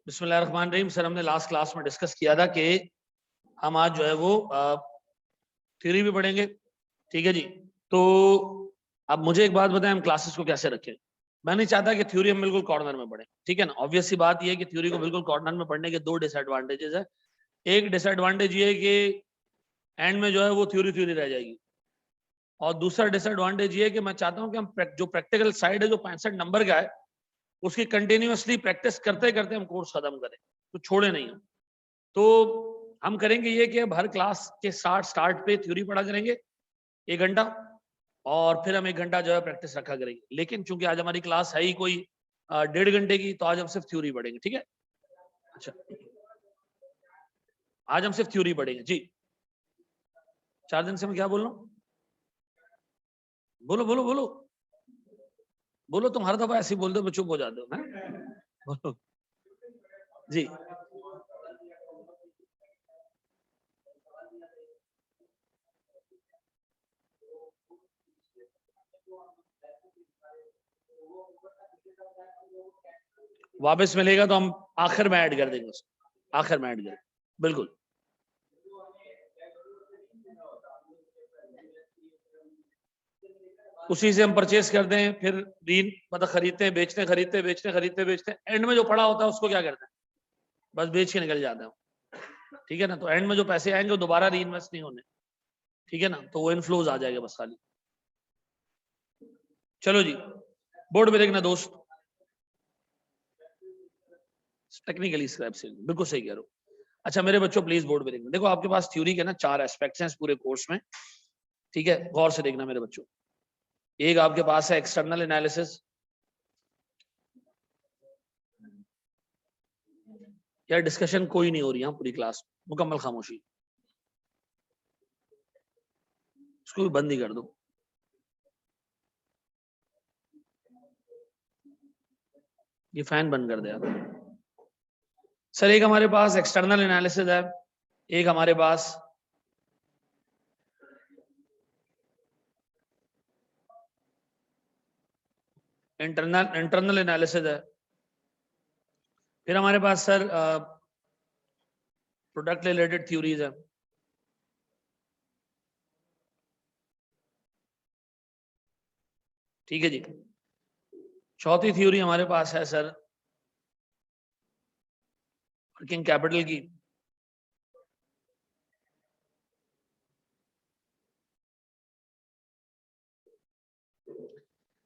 बिस्मिल्लाहिर्रहमानिर्रहीम। सर हमने last class में डिस्कस किया था कि हम आज जो है वो थ्योरी भी पढ़ेंगे, ठीक है जी। तो अब मुझे एक बात बताएं, हम क्लासेस को कैसे रखें। मैं नहीं चाहता कि थ्योरी हम बिल्कुल कॉर्नर में पढ़ें, ठीक है ना। ऑब्वियस सी बात यह है कि थ्योरी को बिल्कुल कॉर्नर में पढ़ने के दो डिसएडवांटेजेस है। एक डिसएडवांटेज ये है कि एंड में जो है वो थ्योरी थ्योरी रह जाएगी, और दूसरा डिसएडवांटेज ये है कि मैं चाहता हूं कि हम जो प्रैक्टिकल साइड है जो 65 नंबर का है उसकी कंटिन्यूअसली प्रैक्टिस करते करते हम कोर्स खत्म करें, तो छोड़े नहीं हम। तो हम करेंगे ये कि अब हर क्लास के स्टार्ट पे थ्योरी पढ़ा करेंगे 1 घंटा, और फिर हम 1 घंटा जो है प्रैक्टिस रखा करेंगे। लेकिन चूंकि आज हमारी क्लास है ही कोई 1.5 घंटे की, तो आज हम सिर्फ थ्योरी पढ़ेंगे, ठीक है। अच्छा, आज हम सिर्फ थ्योरी पढ़ेंगे जी। 4 दिन से मैं क्या बोल रहा हूँ? बोलो बोलो बोलो बोलो। तुम हर दफा ऐसे ही बोलते हो, मैं चुप हो जाते हो, हैं? बोलो जी। वापस मिलेगा तो हम आखिर में ऐड कर देंगे उसको, आखिर में ऐड करेंगे, बिल्कुल। उसी से हम परचेस करते हैं, फिर रीन मतलब खरीदते हैं, बेचते हैं, खरीदते हैं, बेचते हैं, खरीदते हैं, बेचते हैं। एंड में जो पड़ा होता है उसको क्या करते हैं? बस बेच के निकल जाते हैं, ठीक है ना। तो एंड में जो पैसे आएंगे वो दोबारा री इन्वेस्ट नहीं होने, ठीक है ना। तो वो इनफ्लोज आ जाएगा बस खाली। चलो जी, बोर्ड में देखना दोस्त, टेक्निकली स्क्रैप से बिल्कुल सही कह रहे हो। अच्छा मेरे बच्चों प्लीज बोर्ड में देखना। देखो आपके पास थ्योरी के ना 4 एस्पेक्ट्स हैं इस पूरे कोर्स में, ठीक है। गौर से देखना मेरे बच्चों। एक आपके पास है एक्सटर्नल एनालिसिस। यार डिस्कशन कोई नहीं हो रही है पूरी क्लास, मुकम्मल खामोशी। इसको भी बंद ही कर दो। ये फैन बंद कर दे यार। सर एक हमारे पास एक्सटर्नल एनालिसिस है, एक हमारे पास इंटरनल एनालिसिस है, फिर हमारे पास सर प्रोडक्ट रिलेटेड थ्योरीज है, ठीक है जी। चौथी थ्योरी हमारे पास है सर वर्किंग कैपिटल की,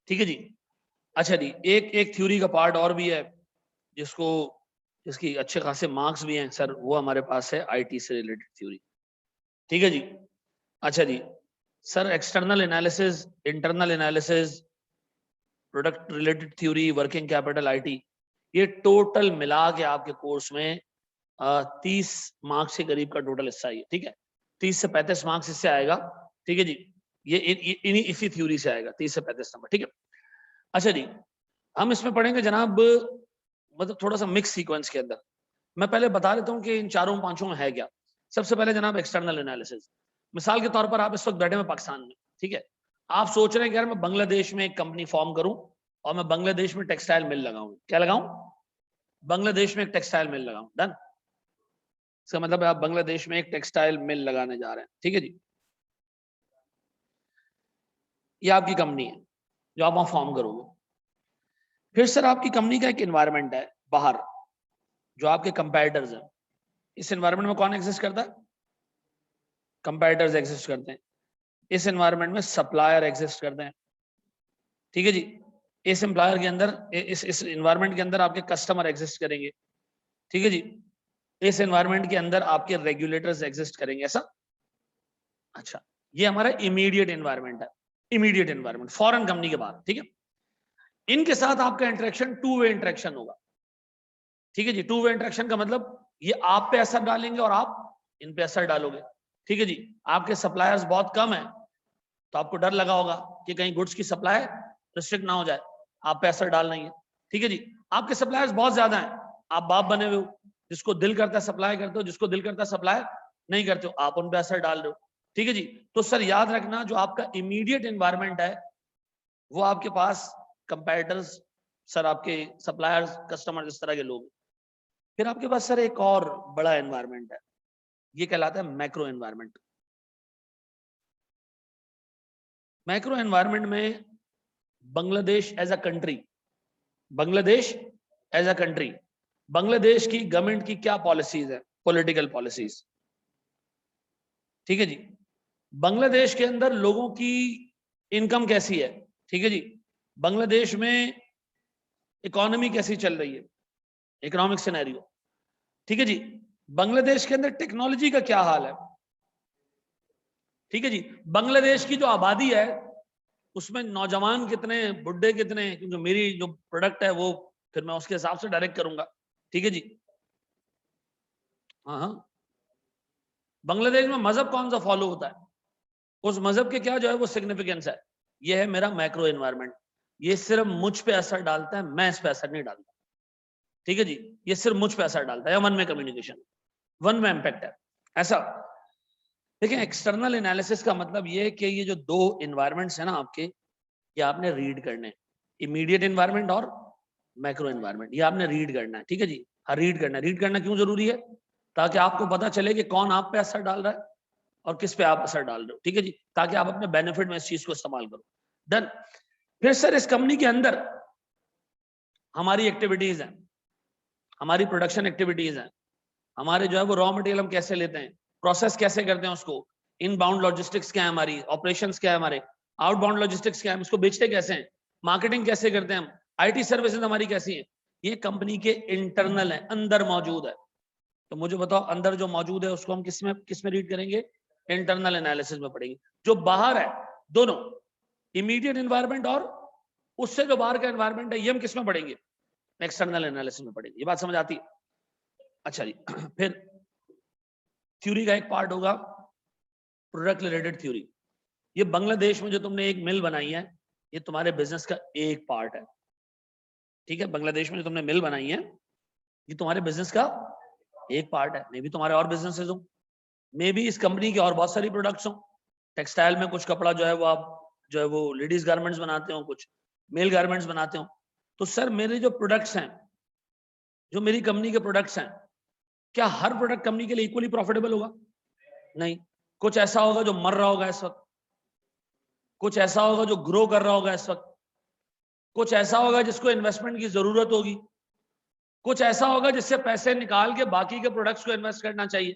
ठीक है जी। अच्छा जी, एक एक थ्योरी का पार्ट और भी है जिसको जिसकी अच्छे खासे मार्क्स भी हैं सर, वो हमारे पास है आईटी से रिलेटेड थ्योरी, ठीक है जी। अच्छा जी sir, external analysis, internal analysis, product related theory, working capital, IT, ये टोटल मिला के आपके कोर्स में 30 मार्क्स के करीब का टोटल हिस्सा है, ठीक है। 30 से 35 मार्क्स इससे आएगा, ठीक है जी। ये इसी थ्योरी से आएगा 30 से 35 नंबर, ठीक है। अच्छा जी, हम इसमें पढ़ेंगे जनाब मतलब थोड़ा सा मिक्स सीक्वेंस के अंदर। मैं पहले बता देता हूँ कि इन चारों पांचों में है क्या। सबसे पहले जनाब एक्सटर्नल एनालिसिस। मिसाल के तौर पर आप इस वक्त बैठे हुए पाकिस्तान में, ठीक है। आप सोच रहे हैं कि यार मैं बांग्लादेश में एक कंपनी फॉर्म करूं और मैं बांग्लादेश में टेक्सटाइल मिल लगाऊं। क्या लगाऊं? बांग्लादेश में एक टेक्सटाइल मिल लगाऊं। डन। इसका मतलब है आप बांग्लादेश में एक टेक्सटाइल मिल लगाने जा रहे हैं, ठीक है जी। ये आपकी कंपनी है जो आप वहां फॉर्म करोगे। फिर सर आपकी कंपनी का एक एनवायरनमेंट है बाहर, जो आपके कंपेटिटर्स हैं। इस एनवायरनमेंट में कौन एग्जिस्ट करता है? कंपेटिटर्स एग्जिस्ट करते हैं। इस एनवायरनमेंट में सप्लायर एग्जिस्ट करते हैं, ठीक है जी। इस एम्प्लॉयर के अंदर, इस एनवायरनमेंट के अंदर आपके कस्टमर एग्जिस्ट करेंगे, ठीक है जी। इस एनवायरनमेंट के अंदर आपके रेगुलेटर्स एग्जिस्ट करेंगे, ऐसा। अच्छा, ये हमारा इमीडिएट एनवायरनमेंट है, इमीडिएट एनवायरनमेंट फॉरेन कंपनी के बाद, ठीक है। इनके साथ आपका इंटरेक्शन टू वे इंटरेक्शन होगा, ठीक है जी। टू वे इंटरेक्शन का मतलब ये आप पे असर डालेंगे और आप इन पे असर डालोगे, ठीक है जी। आपके सप्लायर्स बहुत कम है तो आपको डर लगा होगा कि कहीं गुड्स की सप्लाई रिस्ट्रिक्ट ना हो जाए, आप पे असर डालना ही है, ठीक है जी। आपके सप्लायर्स बहुत ज्यादा हैं, आप बाप बने हुए हो, जिसको दिल करता है सप्लाई करते हो, जिसको दिल करता है सप्लाई नहीं करते हो, आप उन पे असर डाल रहे हो, ठीक है जी। तो सर याद रखना, जो आपका इमीडिएट एनवायरनमेंट है वो आपके पास कंपेटिटर्स, सर आपके सप्लायर्स, कस्टमर, इस तरह के लोग, फिर आपके पास सर एक और बड़ा एनवायरनमेंट है, ये कहलाता है मैक्रो एनवायरनमेंट। मैक्रो एनवायरनमेंट में Bangladesh as a country, Bangladesh as a country, Bangladesh की गवर्नमेंट की क्या पॉलिसीज है, पॉलिटिकल पॉलिसीज, ठीक है जी। बांग्लादेश के अंदर लोगों की इनकम कैसी है, ठीक है जी। बांग्लादेश में इकोनॉमी कैसी चल रही है, इकोनॉमिक सिनेरियो, ठीक है जी। बांग्लादेश के अंदर टेक्नोलॉजी का क्या हाल है, ठीक है जी। बांग्लादेश की जो आबादी है उसमें नौजवान कितने, बुढ़े कितने, क्योंकि मेरी जो प्रोडक्ट है वो फिर मैं उसके हिसाब से डायरेक्ट करूंगा, ठीक है जी। हाँ हाँ, बांग्लादेश में मजहब कौन सा फॉलो होता है, उस मजहब के क्या जो है वो सिग्निफिकेंस है। ये है मेरा मैक्रो एनवायरनमेंट। ये सिर्फ मुझ पे असर डालता है, मैं इस पे असर नहीं डालता, ठीक है जी। ये सिर्फ मुझ पे असर डालता है, one way communication, one way impact है ऐसा। देखिए एक्सटर्नल एनालिसिस का मतलब ये है कि ये जो दो एनवायरनमेंट्स है ना आपके, ये आपने रीड करने, इमीडिएट एनवायरनमेंट और मैक्रो एनवायरनमेंट, ये आपने रीड करना है, ठीक है जी। हाँ रीड करना है। रीड करना क्यों जरूरी है, ताकि आपको पता चले कि कौन आप पे असर डाल रहा है और किस पे आप असर डाल रहे हो, ठीक है जी, ताकि आप अपने बेनिफिट में इस चीज को इस्तेमाल करो। डन। फिर सर इस कंपनी के अंदर हमारी एक्टिविटीज हैं, हमारी प्रोडक्शन एक्टिविटीज हैं, हमारे जो है वो रॉ मटेरियल हम कैसे लेते हैं, प्रोसेस कैसे करते हैं उसको, इनबाउंड लॉजिस्टिक्स क्या है हमारी, ऑपरेशंस क्या है हमारे, आउटबाउंड लॉजिस्टिक्स क्या है, इसको बेचते कैसे हैं, मार्केटिंग कैसे करते हैं हम, आईटी सर्विसेज हमारी कैसी है। ये कंपनी के इंटरनल है, अंदर मौजूद है। तो मुझे बताओ अंदर जो मौजूद है उसको हम किसमें रीड करेंगे, इंटरनल एनालिसिस में पढ़ेंगे। जो बाहर है, दोनों इमीडिएट एनवायरनमेंट और उससे जो बाहर का एनवायरनमेंट है, ये हम किसमें पढ़ेंगे, एक्सटर्नल एनालिसिस में पढ़ेंगे। ये बात समझ आती है। अच्छा जी। फिर थ्योरी का एक पार्ट होगा प्रोडक्ट रिलेटेड थ्योरी। ये बांग्लादेश में जो तुमने एक मिल बनाई है, ये तुम्हारे बिजनेस का एक पार्ट है, ठीक है। बांग्लादेश में जो तुमने मिल बनाई है, ये तुम्हारे बिजनेस का एक पार्ट है। मे भी तुम्हारे और बिजनेसेस हो, मे भी इस कंपनी की और बहुत सारी प्रोडक्ट्स हो। टेक्सटाइल में कुछ कपड़ा जो है वो आप जो है वो लेडीज गारमेंट्स बनाते हो, कुछ मेल गारमेंट्स बनाते हो। तो सर मेरे जो प्रोडक्ट्स हैं, जो मेरी कंपनी के प्रोडक्ट्स हैं, क्या हर प्रोडक्ट कंपनी के लिए इक्वली प्रॉफिटेबल होगा, नहीं। कुछ ऐसा होगा जो मर रहा होगा इस वक्त, कुछ ऐसा होगा जो ग्रो कर रहा होगा इस वक्त, कुछ ऐसा होगा जिसको इन्वेस्टमेंट की जरूरत होगी, कुछ ऐसा होगा जिससे पैसे निकाल के बाकी के प्रोडक्ट्स को इन्वेस्ट करना चाहिए।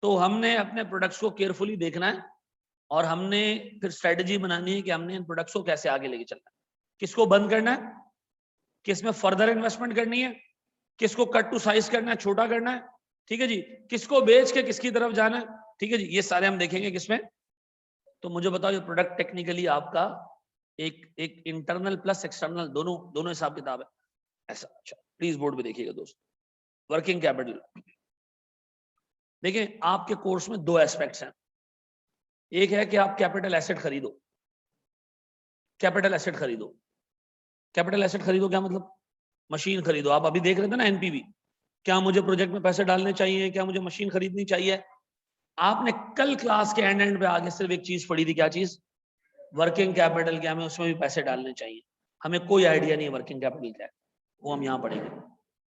तो हमने अपने प्रोडक्ट्स को केयरफुली देखना है और हमने फिर स्ट्रेटेजी बनानी है कि हमने इन प्रोडक्ट्स को कैसे आगे लेके चलना है, किसको बंद करना है, किसमें फर्दर इन्वेस्टमेंट करनी है, किसको कट टू साइज करना है, छोटा करना है, ठीक है जी, किसको बेच के किसकी तरफ जाना है, ठीक है जी, ये सारे हम देखेंगे किसमें। तो मुझे बताओ ये प्रोडक्ट टेक्निकली आपका एक इंटरनल प्लस एक्सटर्नल दोनों हिसाब किताब है ऐसा। अच्छा प्लीज बोर्ड पे देखिएगा दोस्त। वर्किंग कैपिटल, देखिए आपके कोर्स में दो एस्पेक्ट्स हैं। एक है कि आप कैपिटल एसेट खरीदो, कैपिटल एसेट खरीदो। कैपिटल एसेट खरीदो क्या मतलब, मशीन खरीदो। आप अभी देख रहे थे ना एनपीवी, क्या मुझे प्रोजेक्ट में पैसे डालने चाहिए, क्या मुझे मशीन खरीदनी चाहिए। आपने कल क्लास के एंड पे आगे सिर्फ एक चीज पढ़ी थी, क्या चीज, वर्किंग कैपिटल, क्या हमें उसमें भी पैसे डालने चाहिए। हमें कोई आइडिया नहीं है वर्किंग कैपिटल क्या है, वो हम यहाँ पढ़ेंगे,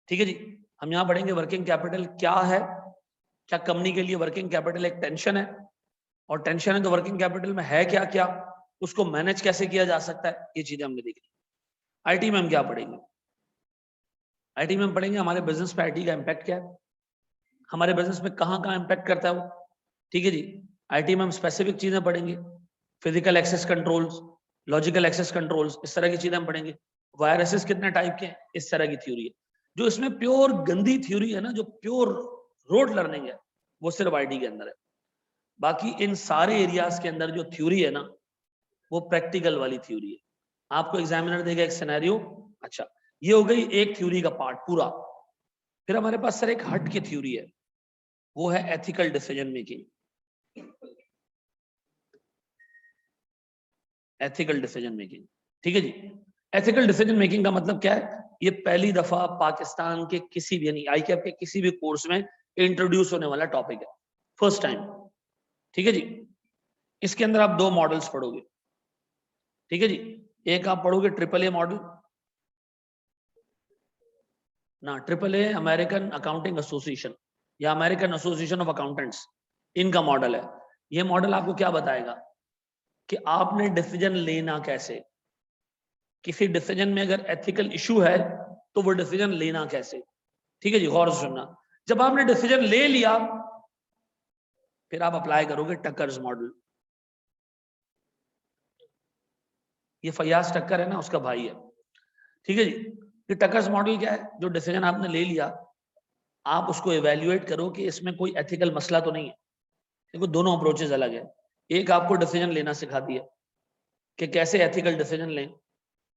ठीक है जी। हम यहाँ पढ़ेंगे वर्किंग कैपिटल क्या है, क्या कंपनी के लिए वर्किंग कैपिटल एक टेंशन है, और टेंशन है तो वर्किंग कैपिटल में है क्या क्या, उसको मैनेज कैसे किया जा सकता है, ये चीजें हमने देखी। आईटी में हम क्या पढ़ेंगे, आईटी में हम पढ़ेंगे हमारे बिजनेस पे आईटी का इम्पैक्ट क्या है, हमारे बिजनेस में कहाँ कहाँ इम्पैक्ट करता है वो, ठीक है जी। आईटी में हम स्पेसिफिक चीजें पढ़ेंगे, physical access controls, logical access controls, इस तरह की चीजें हम पढ़ेंगे। वायरसेस कितने टाइप के हैं, इस तरह की थ्योरी है। जो इसमें प्योर गंदी थ्योरी है ना, जो प्योर रोड लर्निंग है, वो सिर्फ आईटी के अंदर है। बाकी इन सारे एरियाज के अंदर जो थ्योरी है ना, वो प्रैक्टिकल वाली थ्योरी है। आपको एग्जामिनर देगा एक सिनेरियो, अच्छा ये हो गई एक थ्योरी का पार्ट पूरा। फिर हमारे पास सर एक हट की थ्योरी है, वो है ethical decision making. Ethical decision making, ठीक है जी। एथिकल डिसीजन मेकिंग का मतलब क्या है, ये पहली दफा पाकिस्तान के किसी भी यानी आईकेएफ के किसी भी कोर्स में इंट्रोड्यूस होने वाला टॉपिक है, फर्स्ट टाइम, ठीक है जी। इसके अंदर आप दो मॉडल्स पढ़ोगे, ठीक है जी। एक आप पढ़ोगे ट्रिपल ए मॉडल, ना, AAA अमेरिकन अकाउंटिंग एसोसिएशन या अमेरिकन एसोसिएशन ऑफ अकाउंटेंट्स, इनका मॉडल है। ये मॉडल आपको क्या बताएगा कि आपने डिसीजन लेना कैसे, किसी डिसीजन में अगर एथिकल इशू है तो वो डिसीजन लेना कैसे। ठीक है जी, गौर से सुनना। जब आपने डिसीजन ले लिया फिर आप अप्लाई करोगे टक्कर्स मॉडल। ये फयाज टक्कर है ना, उसका भाई है। ठीक है जी। ये टक्कर्स मॉडल क्या है? जो डिसीजन आपने ले लिया आप उसको इवेल्युएट करो कि इसमें कोई एथिकल मसला तो नहीं है। देखो दोनों अप्रोचेस अलग है। एक आपको डिसीजन लेना सिखाती है कि कैसे एथिकल डिसीजन लें।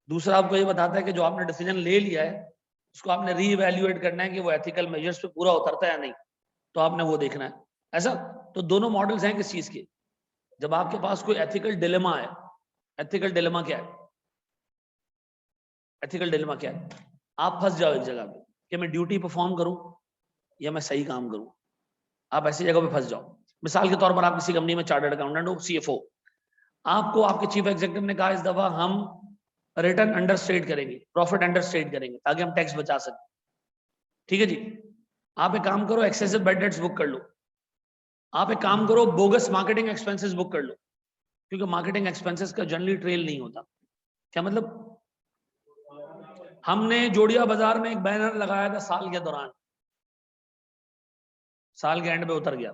दूसरा आपको ये बताता है कि जो आपने डिसीजन ले लिया है उसको आपने रीइवैल्यूएट करना है कि वो एथिकल मेजर्स पे पूरा उतरता है या नहीं, तो आपने वो देखना है। ऐसा तो दोनों मॉडल्स हैं किस चीज के? जब आपके पास कोई एथिकल डिलेमा है। एथिकल डिलेमा क्या है? एथिकल डिलेमा क्या है? आप फंस जाओ एक जगह पे कि मैं ड्यूटी परफॉर्म करूं या मैं सही काम करूं। आप ऐसी जगह पे फंस जाओ। मिसाल के तौर पर आप किसी कंपनी में चार्टर्ड अकाउंटेंट हो, CFO, आपको आपके चीफ एग्जीक्यूटिव ने कहा इस दफा हम रिटर्न अंडर स्टेट करेंगे, प्रॉफिट अंडर स्टेट करेंगे ताकि हम टैक्स बचा सकें। ठीक है जी। आप एक काम करो, एक्सेसिव बैड डेट्स बुक कर लो। आप एक काम करो, बोगस मार्केटिंग एक्सपेंसेस बुक कर लो, क्योंकि मार्केटिंग एक्सपेंसेस का जनरली ट्रेल नहीं होता। क्या मतलब? हमने जोड़िया बाजार में एक बैनर लगाया था साल के दौरान, साल के एंड में उतर गया।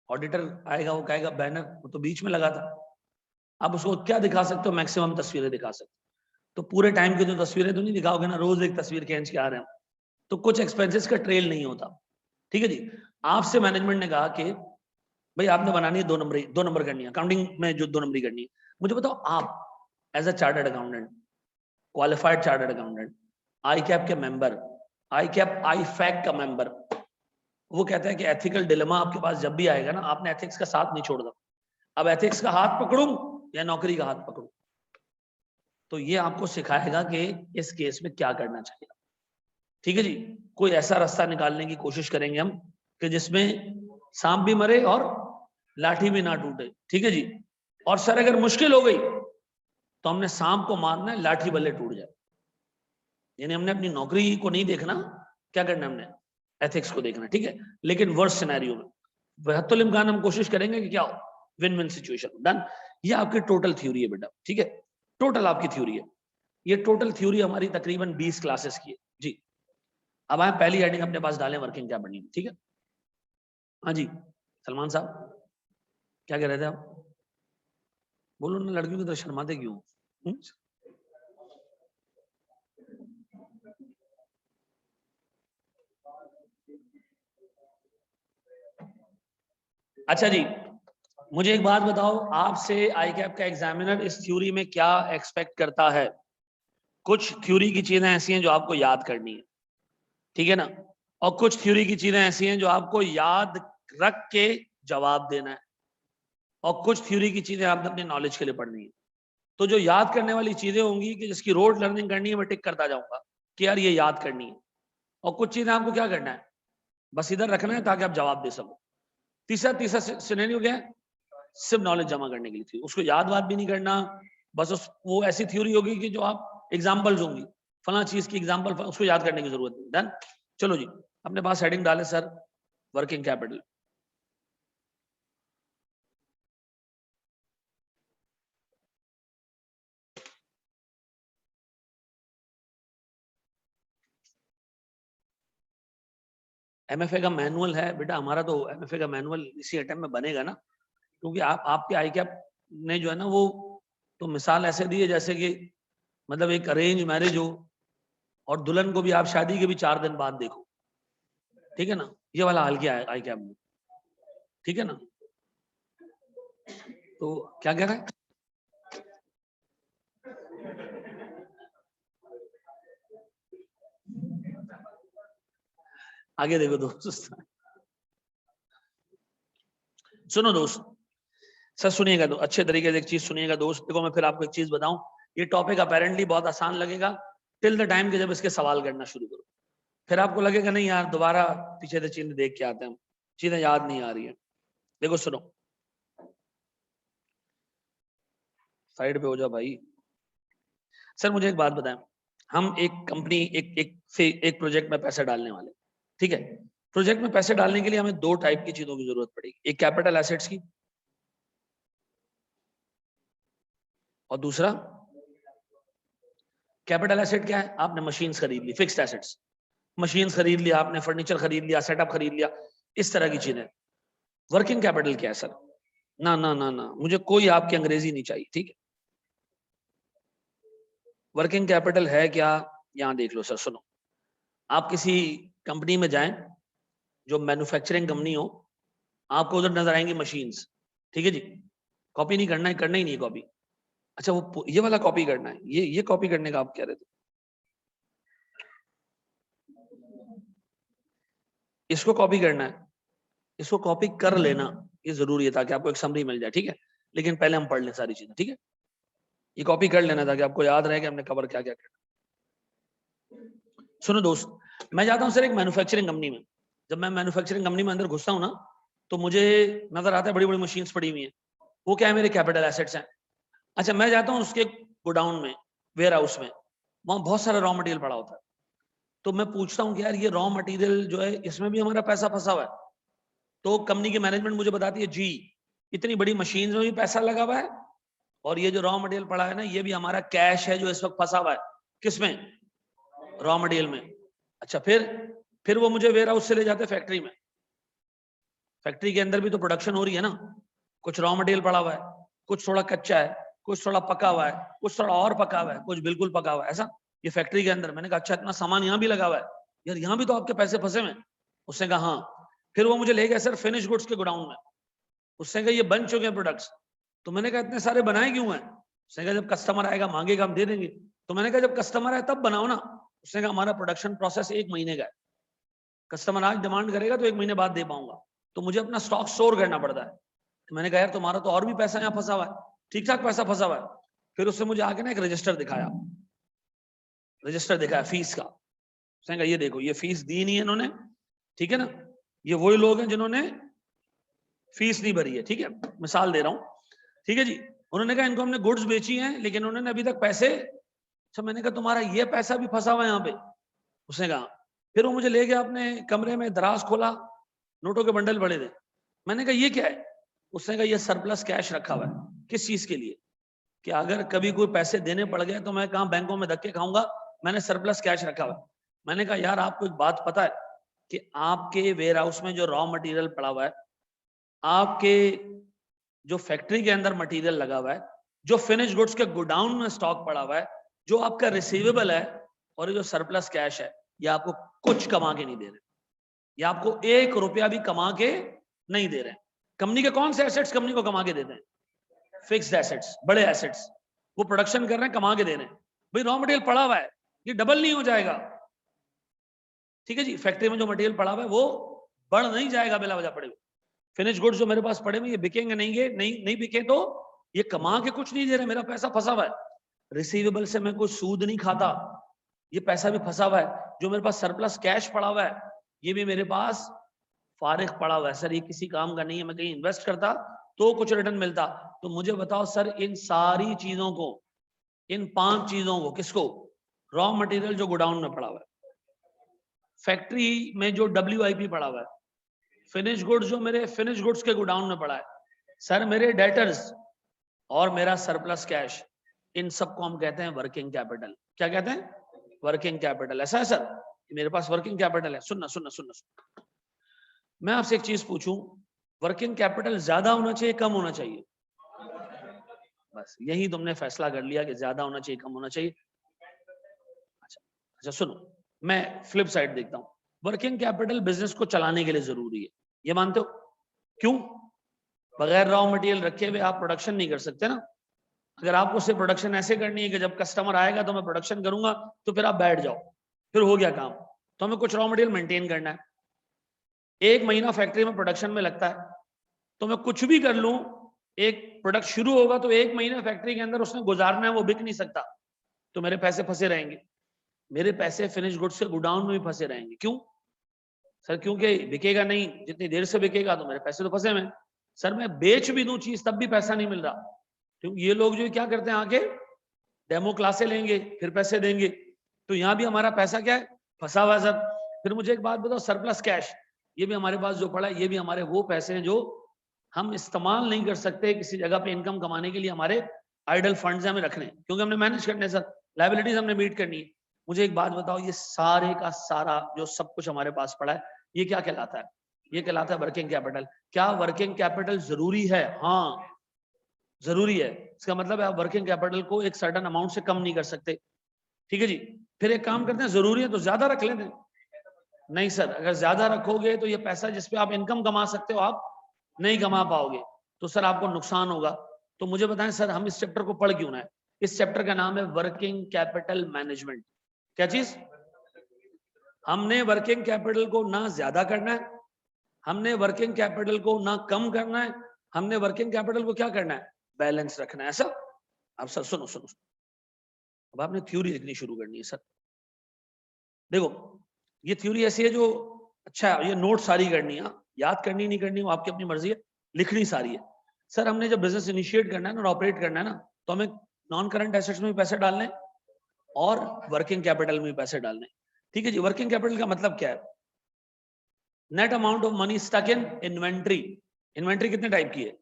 ऑडिटर आएगा वो कहेगा बैनर वो तो बीच में लगा था। आप उसको क्या दिखा सकते हो? मैक्सिमम तस्वीरें दिखा सकते हो। तो पूरे टाइम की तो तस्वीरें तो नहीं दिखाओगे ना, रोज एक तस्वीर खींच के आ रहे हैं। तो कुछ एक्सपेंसेस का ट्रेल नहीं होता। ठीक है जी। आपसे मैनेजमेंट ने कहा कि भाई आपने बनानी है 2 नंबर करनी है अकाउंटिंग में, जो 2 नंबरी करनी है। मुझे बताओ आप as a chartered accountant, qualified chartered accountant, आई कैप के मेंबर, आई कैप आई फैक का मेंबर, वो कहता है कि एथिकल डिलेमा आपके पास जब भी आएगा ना, आपने एथिक्स का साथ नहीं छोड़ना। अब एथिक्स का हाथ पकड़ूं या नौकरी का हाथ पकड़ूं, तो ये आपको सिखाएगा कि इस केस में क्या करना चाहिए। ठीक है जी। कोई ऐसा रास्ता निकालने की कोशिश करेंगे हम कि जिसमें सांप भी मरे और लाठी भी ना टूटे। ठीक है जी। और सर अगर मुश्किल हो गई तो हमने सांप को मारना है, लाठी भले टूट जाए। यानी हमने अपनी नौकरी को नहीं देखना, क्या करना हमने? एथिक्स को देखना। ठीक है। लेकिन वर्स्ट सिनेरियो में बेहतुल इम्कान हम कोशिश करेंगे कि क्या हो, विन विन सिचुएशन। डन। ये आपकी टोटल थ्योरी है बेटा। ठीक है। टोटल आपकी थ्योरी है। ये टोटल थ्योरी हमारी तकरीबन 20 क्लासेस की है जी। अब आए पहली हेडिंग अपने पास डालें, वर्किंग क्या पढ़नी है। ठीक है। हाँ जी सलमान साहब, क्या कह रहे थे आप? बोलो ना, लड़कियों की तरह शर्माते क्यों? हुँ? अच्छा जी, मुझे एक बात बताओ, आपसे आई कैप का एग्जामिनर इस थ्योरी में क्या एक्सपेक्ट करता है? कुछ थ्योरी की चीजें ऐसी हैं जो आपको याद करनी है, ठीक है ना, और कुछ थ्योरी की चीजें ऐसी हैं जो आपको याद रख के जवाब देना है, और कुछ थ्योरी की चीजें आपने अपनी नॉलेज के लिए पढ़नी है। तो जो याद करने वाली चीजें होंगी कि जिसकी रोड लर्निंग करनी है, मैं टिक करता जाऊंगा कि यार ये याद करनी है, और कुछ चीजें आपको क्या करना है, बस इधर रखना है ताकि आप जवाब दे सको। तीसरा सिनेरियो क्या है? सिर्फ नॉलेज जमा करने के लिए थी, उसको याद वाद भी नहीं करना। बस वो ऐसी थ्योरी होगी कि जो आप एग्जाम्पल्स होंगी, फला चीज की एग्जाम्पल, उसको याद करने की जरूरत नहीं। डन। चलो जी, अपने पास हेडिंग डाले सर, वर्किंग कैपिटल। MFA का मैनुअल है बेटा हमारा, तो MFA का मैनुअल इसी अटेम्प्ट में बनेगा ना, क्योंकि आपके आई कैप ने जो है ना वो तो मिसाल ऐसे दी है जैसे कि मतलब एक अरेंज मैरिज हो और दुल्हन को भी आप शादी के भी 4 दिन बाद देखो। ठीक है ना, ये वाला हाल किया है आई कैप में। ठीक है ना, तो क्या कह रहा है? आगे देखो दोस्त, सुनो दोस्त, सर सुनिएगा, तो अच्छे तरीके से एक चीज सुनिएगा दोस्त। देखो मैं फिर आपको एक चीज बताऊं, ये टॉपिक अपेरेंटली बहुत आसान लगेगा टिल द टाइम के जब इसके सवाल करना शुरू करो, फिर आपको लगेगा नहीं यार दोबारा पीछे से चीजें देख के आते हैं, चीजें याद नहीं आ रही है। देखो सुनो, साइड पे हो जाओ भाई। सर मुझे एक बात बताएं, हम एक कंपनी एक प्रोजेक्ट में पैसे डालने वाले, ठीक है। प्रोजेक्ट में पैसे डालने के लिए हमें दो टाइप की चीजों की जरूरत पड़ेगी, एक कैपिटल एसेट्स की और दूसरा कैपिटल एसेट क्या है, आपने मशीन्स खरीद ली, फिक्स्ड एसेट्स, मशीन्स खरीद लिया आपने, फर्नीचर खरीद लिया, सेटअप खरीद लिया, इस तरह की चीजें। वर्किंग कैपिटल क्या है सर? ना ना ना ना, मुझे कोई आपकी अंग्रेजी नहीं चाहिए, ठीक है। वर्किंग कैपिटल है क्या, यहां देख लो सर, सुनो। आप किसी कंपनी में जाएं जो मैन्युफैक्चरिंग कंपनी हो, आपको उधर नजर आएंगी मशीन्स, ठीक है जी। कॉपी नहीं करना है, करना ही नहीं है कॉपी। अच्छा वो ये वाला कॉपी करना है, ये कॉपी करने का आप कह रहे थे, इसको कॉपी करना है, इसको कॉपी कर लेना, ये जरूरी है ताकि आपको एक समरी मिल जाए, ठीक है। लेकिन पहले हम पढ़ लें सारी चीजें, ठीक है। ये कॉपी कर लेना ताकि आपको याद रहे कि हमने कवर क्या क्या करना। सुनो दोस्त, मैं जाता हूँ सर एक मैन्युफैक्चरिंग कंपनी में। जब मैं मैन्युफैक्चरिंग कंपनी में अंदर घुसता हूँ ना, तो मुझे नजर आता है बड़ी बड़ी मशीन्स पड़ी हुई हैं, वो क्या है, मेरे कैपिटल एसेट्स हैं। अच्छा मैं जाता हूँ उसके गोडाउन में, वेयर हाउस में, वहां बहुत सारा रॉ मटेरियल पड़ा होता है। तो मैं पूछता हूँ कि यार ये रॉ मटेरियल जो है इसमें भी हमारा पैसा फंसा हुआ है। तो कंपनी की मैनेजमेंट मुझे बताती है जी इतनी बड़ी मशीन में भी पैसा लगा हुआ है, और ये जो रॉ मटेरियल पड़ा है ना, ये भी हमारा कैश है जो इस वक्त फंसा हुआ है। किसमें? रॉ मटेरियल में। अच्छा फिर वो मुझे वेयर हाउस से ले जाते फैक्ट्री में। फैक्ट्री के अंदर भी तो प्रोडक्शन हो रही है ना, कुछ रॉ मटेरियल पड़ा हुआ है, कुछ थोड़ा कच्चा है, कुछ थोड़ा पका हुआ है, कुछ थोड़ा और पका हुआ है, कुछ बिल्कुल पका हुआ है, ऐसा ये फैक्ट्री के अंदर। मैंने कहा अच्छा इतना सामान यहाँ भी लगा हुआ है, यार यहाँ भी तो आपके पैसे फंसे हुए। उसने कहा हाँ। फिर वो मुझे ले गया सर फिनिश गुड्स के गोडाउन में। उसने कहा ये बन चुके हैं प्रोडक्ट्स। तो मैंने कहा इतने सारे बनाए क्यों हैं? उसने कहा जब कस्टमर आएगा मांगेगा हम दे देंगे। तो मैंने कहा जब कस्टमर आए तब बनाओ ना। उसने कहा हमारा प्रोडक्शन प्रोसेस 1 महीने का है, कस्टमर आज डिमांड करेगा तो 1 महीने बाद दे पाऊंगा, तो मुझे अपना स्टॉक स्टोर करना पड़ता है। तो मैंने कहा यार तुम्हारा तो और भी पैसा यहाँ फंसा हुआ है, ठीक ठाक पैसा फंसा हुआ है। फिर उससे मुझे आके ना एक रजिस्टर दिखाया, रजिस्टर दिखाया फीस का। उसने कहा ये देखो ये फीस दी नहीं है इन्होंने, ठीक है ना, ये वही लोग हैं जिन्होंने फीस नहीं भरी है, ठीक है, मिसाल दे रहा हूँ, ठीक है जी। उन्होंने कहा इनको हमने गुड्स बेची हैं लेकिन उन्होंने अभी तक पैसे। अच्छा मैंने कहा तुम्हारा ये पैसा भी फंसा हुआ है यहाँ पे। उसने कहा। फिर वो मुझे ले गया अपने कमरे में, दराज खोला, नोटों के बंडल पड़े थे। मैंने कहा ये क्या है? उसने कहा ये सरप्लस कैश रखा हुआ है। किस चीज के लिए? कि अगर कभी कोई पैसे देने पड़ गए तो मैं कहाँ बैंकों में धक्के खाऊंगा, मैंने सरप्लस कैश रखा हुआ है। मैंने कहा यार आपको एक बात पता है कि आपके वेयर हाउस में जो रॉ मटेरियल पड़ा हुआ है, आपके जो फैक्ट्री के अंदर मटेरियल लगा हुआ है, जो फिनिश गुड्स के गोडाउन में स्टॉक पड़ा हुआ है, जो आपका रिसीवेबल है, और ये जो सरप्लस कैश है, ये आपको कुछ कमा के नहीं दे रहे, ये आपको 1 रुपया भी कमा के नहीं दे रहे। कंपनी के कौन से एसेट्स कंपनी को कमा के देते हैं? फिक्स्ड एसेट्स, बड़े एसेट्स। वो प्रोडक्शन कर रहे हैं, कमा के दे रहे हैं। भाई रॉ मटेरियल पड़ा हुआ है, ये डबल नहीं हो जाएगा, ठीक है जी। फैक्ट्री में जो मटेरियल पड़ा हुआ है वो बढ़ नहीं जाएगा बिना वजह पड़े हुए। फिनिश गुड्स जो मेरे पास पड़े हुए ये बिकेंगे नहीं बिके तो ये कमा के कुछ नहीं दे रहे, मेरा पैसा फंसा हुआ है। रिसीवेबल से मैं कोई सूद नहीं खाता, ये पैसा भी फंसा हुआ है। जो मेरे पास सरप्लस कैश पड़ा हुआ है ये भी मेरे पास फारिग पड़ा हुआ है। सर ये किसी काम का नहीं है, मैं कहीं इन्वेस्ट करता तो कुछ रिटर्न मिलता। तो मुझे बताओ सर इन सारी चीजों को, इन 5 चीजों को, किसको? रॉ मटेरियल जो गोडाउन में पड़ा हुआ है, फैक्ट्री में जो WIP पड़ा हुआ है, फिनिश गुड्स जो मेरे फिनिश गुड्स के गोडाउन में पड़ा है, सर मेरे डेटर्स और मेरा सरप्लस कैश, इन सबको हम कहते हैं वर्किंग कैपिटल। क्या कहते हैं? Working capital. ऐसा है सर, मेरे पास वर्किंग कैपिटल है। सुनना सुनना सुनना सुनना, मैं आपसे एक चीज पूछूं, वर्किंग कैपिटल ज्यादा होना चाहिए कम होना चाहिए? बस यही तुमने फैसला कर लिया कि ज्यादा होना चाहिए कम होना चाहिए। अच्छा अच्छा सुनो, मैं फ्लिप साइड देखता हूं। वर्किंग कैपिटल बिजनेस को चलाने के लिए जरूरी है, ये मानते हो? क्यों? बगैर रॉ मटेरियल रखे हुए आप प्रोडक्शन नहीं कर सकते ना। अगर आपको सिर्फ प्रोडक्शन ऐसे करनी है कि जब कस्टमर आएगा तो मैं प्रोडक्शन करूंगा, तो फिर आप बैठ जाओ, फिर हो गया काम। तो हमें कुछ रॉ मटेरियल मेंटेन करना है। 1 महीना फैक्ट्री में प्रोडक्शन में लगता है, तो मैं कुछ भी कर लूं, एक प्रोडक्ट शुरू होगा तो 1 महीना फैक्ट्री के अंदर उसने गुजारना है, वो बिक नहीं सकता, तो मेरे पैसे फंसे रहेंगे। मेरे पैसे फिनिश गुड्स के गोडाउन में भी फंसे रहेंगे। क्यों सर? क्योंकि बिकेगा नहीं, जितनी देर से बिकेगा तो मेरे पैसे तो फंसे हुए। सर मैं बेच भी दूं चीज तब भी पैसा नहीं मिल रहा, क्योंकि ये लोग जो क्या करते हैं आके डेमो क्लासे लेंगे फिर पैसे देंगे, तो यहाँ भी हमारा पैसा क्या है, फंसा हुआ है सर। फिर मुझे एक बात बताओ, सरप्लस कैश, ये भी हमारे पास जो पड़ा है, ये भी हमारे वो पैसे हैं जो हम इस्तेमाल नहीं कर सकते किसी जगह पे इनकम कमाने के लिए, हमारे आइडल फंड्स हमें रखने, क्योंकि हमने मैनेज करने सर, लायबिलिटीज हमने मीट करनी है। मुझे एक बात बताओ, ये सारे का सारा जो सब कुछ हमारे पास पड़ा है, ये क्या कहलाता है? ये कहलाता है वर्किंग कैपिटल। क्या वर्किंग कैपिटल जरूरी है? हाँ जरूरी है। इसका मतलब है आप वर्किंग कैपिटल को एक सर्टेन अमाउंट से कम नहीं कर सकते, ठीक है जी। फिर एक काम करते हैं, जरूरी है तो ज्यादा रख लेते हैं। नहीं सर, अगर ज्यादा रखोगे तो ये पैसा जिसपे आप इनकम कमा सकते हो आप नहीं कमा पाओगे, तो सर आपको नुकसान होगा। तो मुझे बताएं सर, हम इस चैप्टर को पढ़ क्यों ना है? इस चैप्टर का नाम है वर्किंग कैपिटल मैनेजमेंट। क्या चीज? हमने वर्किंग कैपिटल को ना ज्यादा करना है, हमने वर्किंग कैपिटल को ना कम करना है, हमने वर्किंग कैपिटल को क्या करना है, बैलेंस रखना है। ऐसा? अब सर सुनो सुनो, अब आपने थ्योरी लिखनी शुरू करनी है सर। देखो ये थ्योरी ऐसी है जो, अच्छा ये नोट सारी करनी है, याद करनी नहीं करनी वो आपकी अपनी मर्जी है, लिखनी सारी है। सर हमने जब बिजनेस इनिशिएट करना है ना, ऑपरेट करना है ना, तो हमें नॉन करंट एसेट्स में भी पैसे डालने और वर्किंग कैपिटल में भी पैसे डालने, ठीक है जी। वर्किंग कैपिटल का मतलब क्या है? Net amount of money stuck in inventory. Inventory कितने टाइप की है?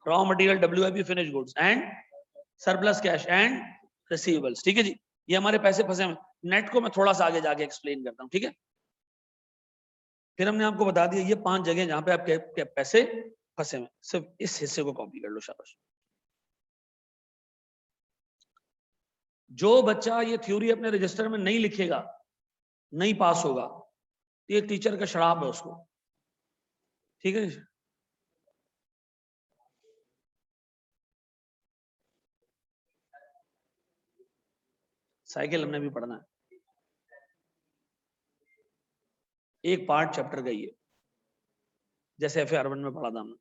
Raw material, WIP, finish goods and surplus cash and receivables, ठीक है जी। ये हमारे पैसे फंसे हैं। नेट को मैं थोड़ा सा आगे जाके एक्सप्लेन करता हूँ, ठीक है। फिर हमने आपको बता दिया ये 5 जगह जहां पे आपके पैसे फंसे हुए, सिर्फ इस हिस्से को कॉपी कर लो, शाबाश। जो बच्चा ये थ्योरी अपने रजिस्टर में नहीं लिखेगा, नहीं पास होगा, ये टीचर का शराब है उसको, ठीक है। साइकिल हमने भी पढ़ना है, एक पार्ट चैप्टर का ही है, जैसे FAR1 में पढ़ा था हमने।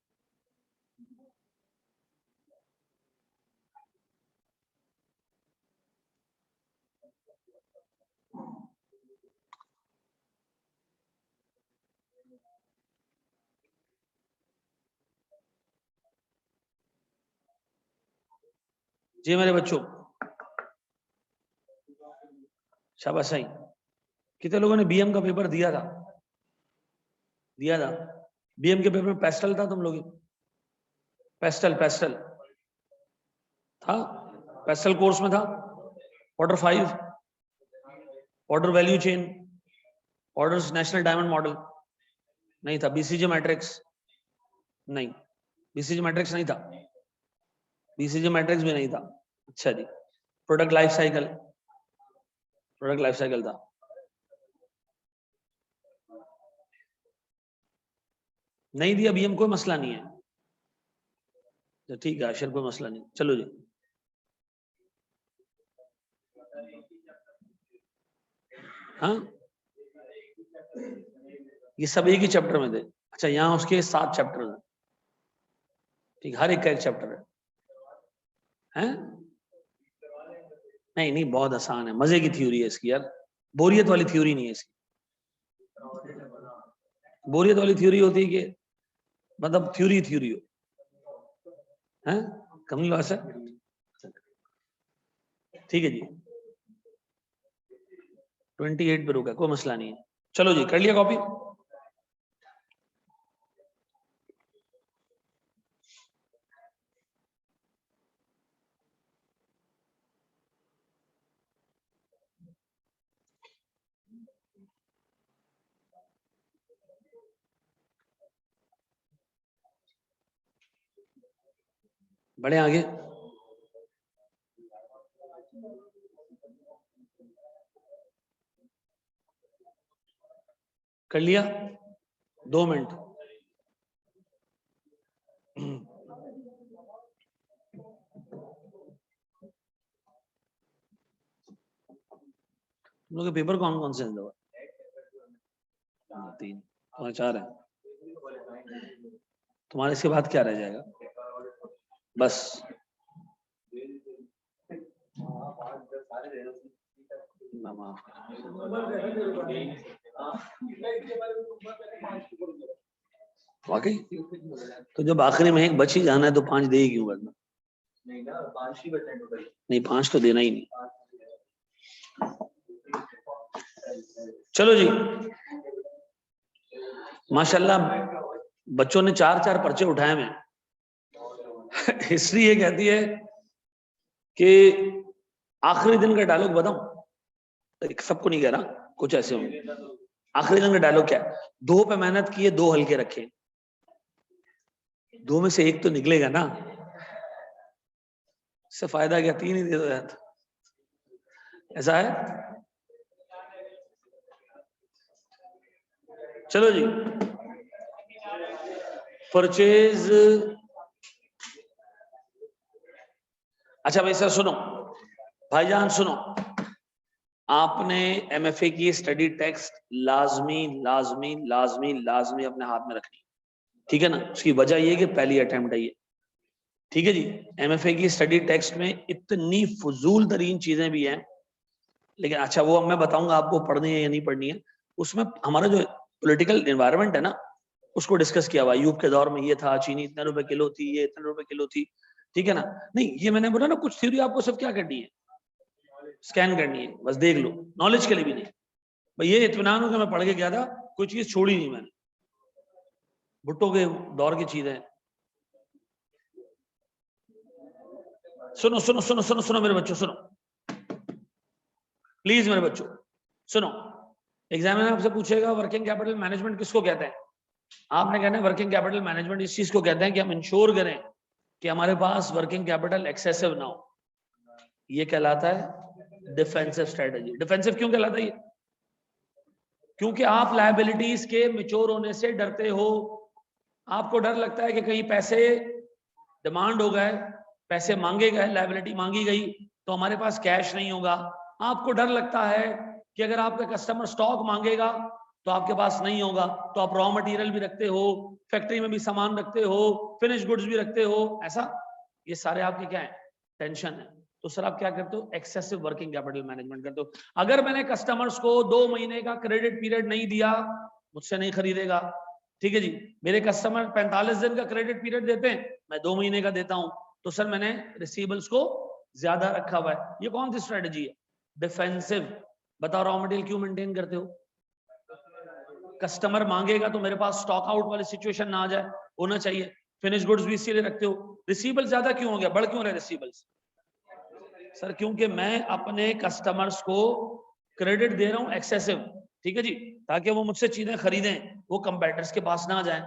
जी मेरे बच्चों, शाबाश सही। कितने लोगों ने BM का पेपर दिया था? दिया था। BM के पेपर में पेस्टल था तुम लोग? पेस्टल पेस्टल था, पेस्टल कोर्स में था। Order 5, order value chain, orders national diamond model नहीं था। BCG मैट्रिक्स नहीं, BCG मैट्रिक्स नहीं था, BCG मैट्रिक्स भी नहीं था। अच्छा जी, product life cycle, product life cycle था। नहीं दिया BM, कोई मसला नहीं है, तो ठीक है आशिर, कोई मसला नहीं। चलो जी, हाँ ये सब एक ही चैप्टर में थे। अच्छा यहाँ उसके 7 चैप्टर हैं, ठीक, हर एक का एक चैप्टर है। नहीं नहीं, बहुत आसान है, मजे की थ्योरी है इसकी यार, बोरियत वाली थ्योरी नहीं है इसकी। बोरियत वाली थ्योरी होती है कि मतलब थ्योरी थ्योरी हो, है कमल वासा, ठीक है जी। 28 पे रुका, कोई मसला नहीं है। चलो जी, कर लिया कॉपी? बढ़े आगे। कर लिया? 2 मिनट। तुम लोग के पेपर कौन कौन से हैं? 3 और 4 है। तुम्हारे इसके बाद क्या रह जाएगा? बस वाकई, तो जब आखिरी में एक बच ही जाना है तो 5 दे ही क्यों करना? नहीं 5 तो देना ही नहीं। चलो जी, माशाल्लाह बच्चों ने 4-4 पर्चे उठाए हुए। हिस्ट्री ये कहती है कि आखिरी दिन का डायलॉग बताऊं, सबको नहीं कह रहा, कुछ ऐसे होंगे। आखिरी दिन का डायलॉग क्या है? 2 पे मेहनत की है, 2 हल्के रखे। 2 में से 1 तो निकलेगा ना, इससे फायदा क्या? 3 ही दे दो यार। ऐसा है? चलो जी, परचेज। अच्छा भाई सर सुनो, भाईजान सुनो, आपने एमएफए की स्टडी टेक्स्ट लाजमी लाजमी लाजमी लाजमी अपने हाथ में रखनी, ठीक है ना? उसकी वजह ये कि पहली अटेम्प्ट है ये, ठीक है जी। एमएफए की स्टडी टेक्स्ट में इतनी फजूल तरीन चीजें भी हैं, लेकिन अच्छा वो मैं बताऊंगा आपको पढ़नी है या नहीं पढ़नी है। उसमें हमारा जो पॉलिटिकल एनवायरनमेंट है ना, उसको डिस्कस किया हुआ। अयूब के दौर में ये था, चीनी इतने रुपए किलो थी, ये इतने रुपए किलो थी, ठीक है ना? नहीं, ये मैंने बोला ना, कुछ थ्योरी आपको सिर्फ क्या करनी है, स्कैन करनी है, बस देख लो, नॉलेज के लिए भी नहीं भाई। ये इत्मीनान हो कि मैं पढ़ के गया था, कोई चीज छोड़ी नहीं मैंने, भुट्टो के दौर की चीजें। सुनो सुनो सुनो सुनो सुनो मेरे बच्चों, सुनो प्लीज मेरे बच्चों सुनो। एग्जामिनर आपसे पूछेगा वर्किंग कैपिटल मैनेजमेंट किसको कहते हैं? आपने कहना है वर्किंग कैपिटल मैनेजमेंट इस चीज को कहते हैं कि हम इंश्योर करें कि हमारे पास वर्किंग कैपिटल एक्सेसिव ना हो। ये कहलाता है डिफेंसिव स्ट्रेटजी। डिफेंसिव क्यों कहलाता है ये? क्योंकि आप लायबिलिटीज के मैच्योर होने से डरते हो। आपको डर लगता है कि कहीं पैसे डिमांड हो गए, पैसे मांगे गए, लायबिलिटी मांगी गई, तो हमारे पास कैश नहीं होगा। आपको डर लगता है कि अगर आपका कस्टमर स्टॉक मांगेगा तो आपके पास नहीं होगा, तो आप रॉ मटेरियल भी रखते हो, फैक्ट्री में भी सामान रखते हो, फिनिश गुड्स भी रखते हो। ऐसा ये सारे आपके क्या है? टेंशन है। तो सर आप क्या करते हो? एक्सेसिव वर्किंग कैपिटल मैनेजमेंट करते हो। अगर मैंने कस्टमर्स को 2 महीने का क्रेडिट पीरियड नहीं दिया, मुझसे नहीं खरीदेगा, ठीक है जी। मेरे कस्टमर 45 दिन का क्रेडिट पीरियड देते हैं, मैं 2 महीने का देता हूं, तो सर मैंने रिसीवेबल्स को ज्यादा रखा हुआ है। ये कौन सी स्ट्रेटजी है? डिफेंसिव। बताओ रॉ मटेरियल क्यों मेंटेन करते हो? कस्टमर मांगेगा तो मेरे पास स्टॉक आउट वाली सिचुएशन ना आ जाए, होना चाहिए। फिनिश गुड्स भी इसीलिए रखते हो। रिसीवेबल ज्यादा क्यों हो गया, बढ़ क्यों रहे रिसीवेबल्स? सर क्योंकि मैं अपने कस्टमर्स को क्रेडिट दे रहा हूं एक्सेसिव, ठीक है जी, ताकि वो मुझसे चीजें खरीदें, वो कंपेटिटर्स के पास ना आ जाएं।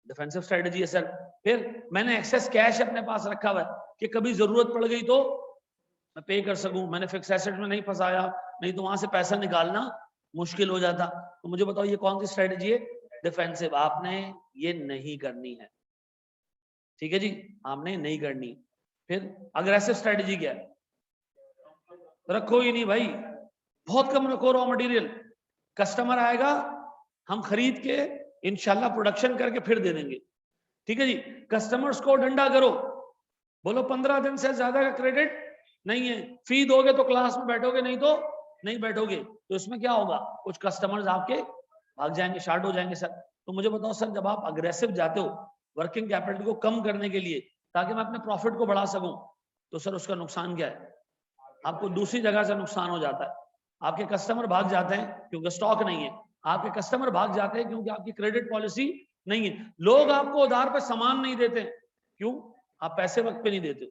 डिफेंसिव स्ट्रेटजी है सर। फिर मैंने एक्सेस कैश अपने पास रखा हुआ है कि कभी जरूरत पड़ गई तो मैं पे कर सकूं। मैंने फिक्स एसेट में नहीं फंसाया, नहीं तो वहां से पैसा निकालना मुश्किल हो जाता। तो मुझे बताओ ये कौन सी स्ट्रेटजी है? डिफेंसिव। आपने ये नहीं करनी है, ठीक है जी, आपने नहीं करनी। फिर अग्रेसिव स्ट्रेटजी क्या है? रखो ही नहीं भाई, बहुत कम रखो रॉ मटेरियल। कस्टमर आएगा, हम खरीद के इंशाल्लाह प्रोडक्शन करके फिर दे देंगे, ठीक है जी। कस्टमर्स को डंडा करो, बोलो 15 दिन से ज्यादा का क्रेडिट नहीं है, फी दोगे तो क्लास में बैठोगे, नहीं तो नहीं बैठोगे। तो इसमें क्या होगा? कुछ कस्टमर्स आपके भाग जाएंगे, शार्ट हो जाएंगे सर। तो मुझे बताओ सर, जब आप अग्रेसिव जाते हो वर्किंग कैपिटल को कम करने के लिए ताकि मैं अपने प्रॉफिट को बढ़ा सकूं, तो सर उसका नुकसान क्या है? आपको दूसरी जगह से नुकसान हो जाता है। आपके कस्टमर भाग जाते हैं क्योंकि स्टॉक नहीं है, आपके कस्टमर भाग जाते हैं क्योंकि आपकी क्रेडिट पॉलिसी नहीं है, लोग आपको उधार पे सामान नहीं देते। क्यों? आप पैसे वक्त पे नहीं देते हो।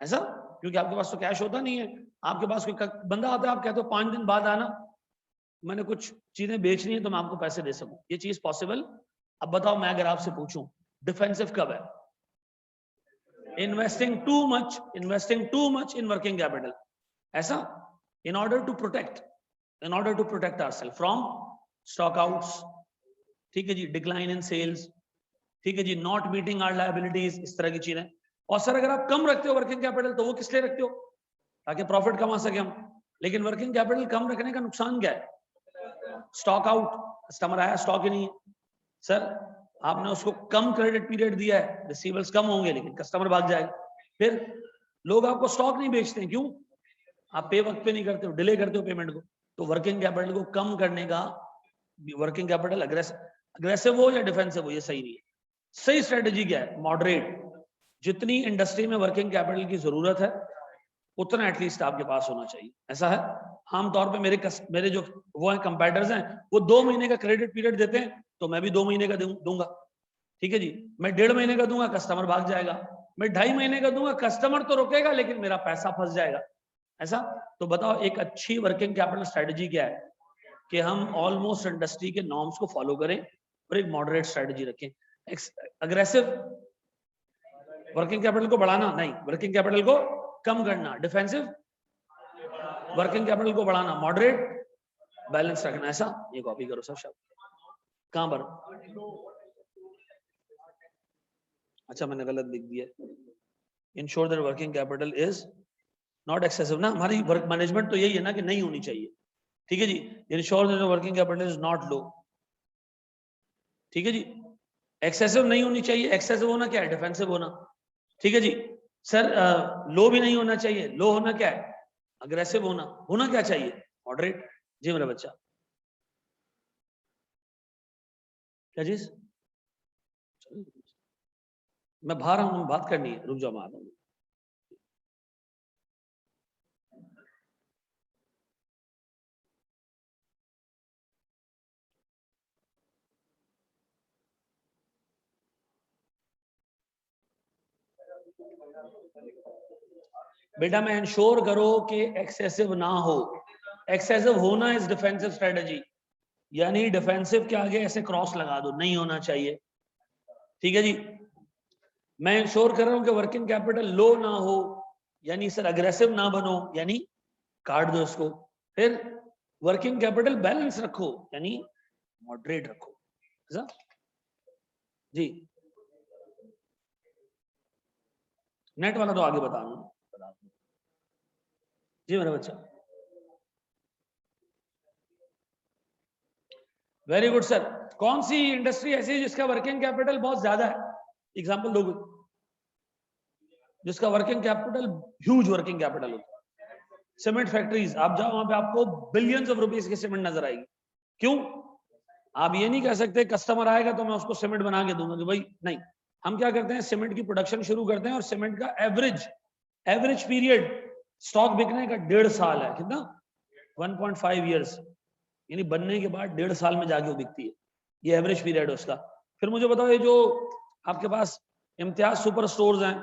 ऐसा क्योंकि आपके पास तो कैश होता नहीं है। आपके पास कोई बंदा आता है, आप कहते हो 5 दिन बाद आना, मैंने कुछ चीजें बेचनी है तो मैं आपको पैसे दे सकूं। ये चीज पॉसिबल? अब बताओ, मैं अगर आपसे पूछूं डिफेंसिव कब है? Investing too much in working capital. ऐसा in order to protect ourselves from stock outs, ठीक है जी, डिक्लाइन इन सेल्स, ठीक है जी, नॉट मीटिंग आवर लायबिलिटीज, इस तरह की चीजें। और सर अगर आप कम रखते हो वर्किंग कैपिटल तो वो किस लिए रखते हो? ताकि प्रॉफिट कमा सके हम। लेकिन वर्किंग कैपिटल कम रखने का नुकसान क्या है? स्टॉक आउट, कस्टमर आया स्टॉक ही नहीं है। सर आपने उसको कम क्रेडिट पीरियड दिया है, रिसीवेबल्स कम होंगे लेकिन कस्टमर भाग जाएगा। फिर लोग आपको स्टॉक नहीं बेचते, क्यों? आप पे वक्त पे नहीं करते हो, डिले करते हो पेमेंट को। तो वर्किंग कैपिटल को कम करने का, वर्किंग कैपिटल अग्रेसिव हो या डिफेंसिव हो, ये सही नहीं है। सही स्ट्रेटजी क्या है? मॉडरेट। जितनी इंडस्ट्री में वर्किंग कैपिटल की जरूरत है उतना एटलीस्ट आपके पास होना चाहिए। ऐसा है? आमतौर पे मेरे जो वो हैं कंपेटिटर्स हैं, वो 2 महीने का क्रेडिट पीरियड देते हैं, तो मैं भी 2 महीने का दूंगा। ठीक है जी, मैं 1.5 महीने का दूंगा, कस्टमर भाग जाएगा। मैं 2.5 महीने का दूंगा, कस्टमर तो रुकेगा लेकिन मेरा पैसा फंस जाएगा। ऐसा तो बताओ एक अच्छी वर्किंग कैपिटल स्ट्रेटजी क्या है कि हम ऑलमोस्ट इंडस्ट्री के नॉर्म्स को फॉलो करें और एक मॉडरेट स्ट्रेटजी रखें। अग्रेसिव वर्किंग कैपिटल को बढ़ाना नहीं, वर्किंग कैपिटल को कम करना, डिफेंसिव वर्किंग कैपिटल को बढ़ाना, मॉडरेट बैलेंस रखना। ऐसा ये कॉपी करो सब शब्द। कहां पर? अच्छा मैंने गलत लिख दिया। Ensure that working capital is not excessive ना, हमारी वर्क मैनेजमेंट तो यही है ना कि नहीं होनी चाहिए। ठीक है जी, ensure that working capital is not low. ठीक है जी, एक्सेसिव नहीं होनी चाहिए। एक्सेसिव होना क्या है? डिफेंसिव होना। ठीक है जी सर, लो भी नहीं होना चाहिए। लो होना क्या है? अग्रेसिव होना। होना क्या चाहिए? मॉडरेट। जी मेरा बच्चा, क्या चीज? मैं बाहर हूं, बात करनी है, रुक जाओ मैं आ रहा हूं। बेटा मैं इंश्योर करो कि एक्सेसिव ना हो। एक्सेसिव होना इज डिफेंसिव स्ट्रेटजी, यानी डिफेंसिव के आगे ऐसे क्रॉस लगा दो, नहीं होना चाहिए। ठीक है जी, मैं इंश्योर कर रहा हूं कि वर्किंग कैपिटल लो ना हो, यानी सर अग्रेसिव ना बनो, यानी काट दो इसको। फिर वर्किंग कैपिटल बैलेंस रखो, यानी मॉडरेट रखो। ऐसा जी, नेट वाला तो आगे बता दूं। जी मेरा बच्चा, वेरी गुड सर। कौन सी इंडस्ट्री ऐसी है जिसका वर्किंग कैपिटल बहुत ज्यादा है? एग्जांपल दोगे? जिसका working capital huge working capital होता है। सीमेंट फैक्ट्रीज, आप जाओ वहां पे आपको बिलियंस ऑफ रुपीस की सीमेंट नजर आएगी। क्यों? आप ये नहीं कह सकते कस्टमर आएगा तो मैं उसको सीमेंट बना के दूंगा कि भाई नहीं। हम क्या करते हैं, सीमेंट की प्रोडक्शन शुरू करते हैं और सीमेंट का एवरेज पीरियड स्टॉक बिकने का 1.5 साल है। कितना? 1.5 ईयर्स, यानी बनने के बाद 1.5 साल में जाके वो बिकती है। ये एवरेज पीरियड है उसका। फिर मुझे बताओ, ये जो आपके पास इम्तियाज सुपर स्टोर्स हैं,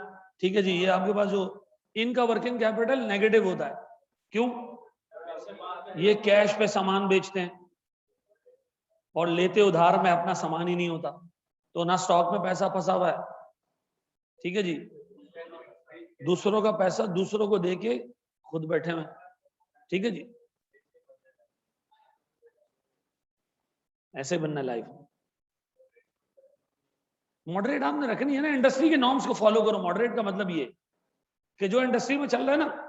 ठीक है जी, ये आपके पास जो इनका वर्किंग कैपिटल नेगेटिव होता है। क्यों? ये कैश पे सामान बेचते हैं और लेते उधार में अपना सामान ही नहीं होता, तो ना स्टॉक में पैसा फंसा हुआ है। ठीक है जी, दूसरों का पैसा दूसरों को देके खुद बैठे हुए। ठीक है जी, ऐसे बनना लाइफ। मॉडरेट आपने रखनी है ना, इंडस्ट्री के नॉर्म्स को फॉलो करो। मॉडरेट का मतलब ये कि जो इंडस्ट्री में चल रहा है ना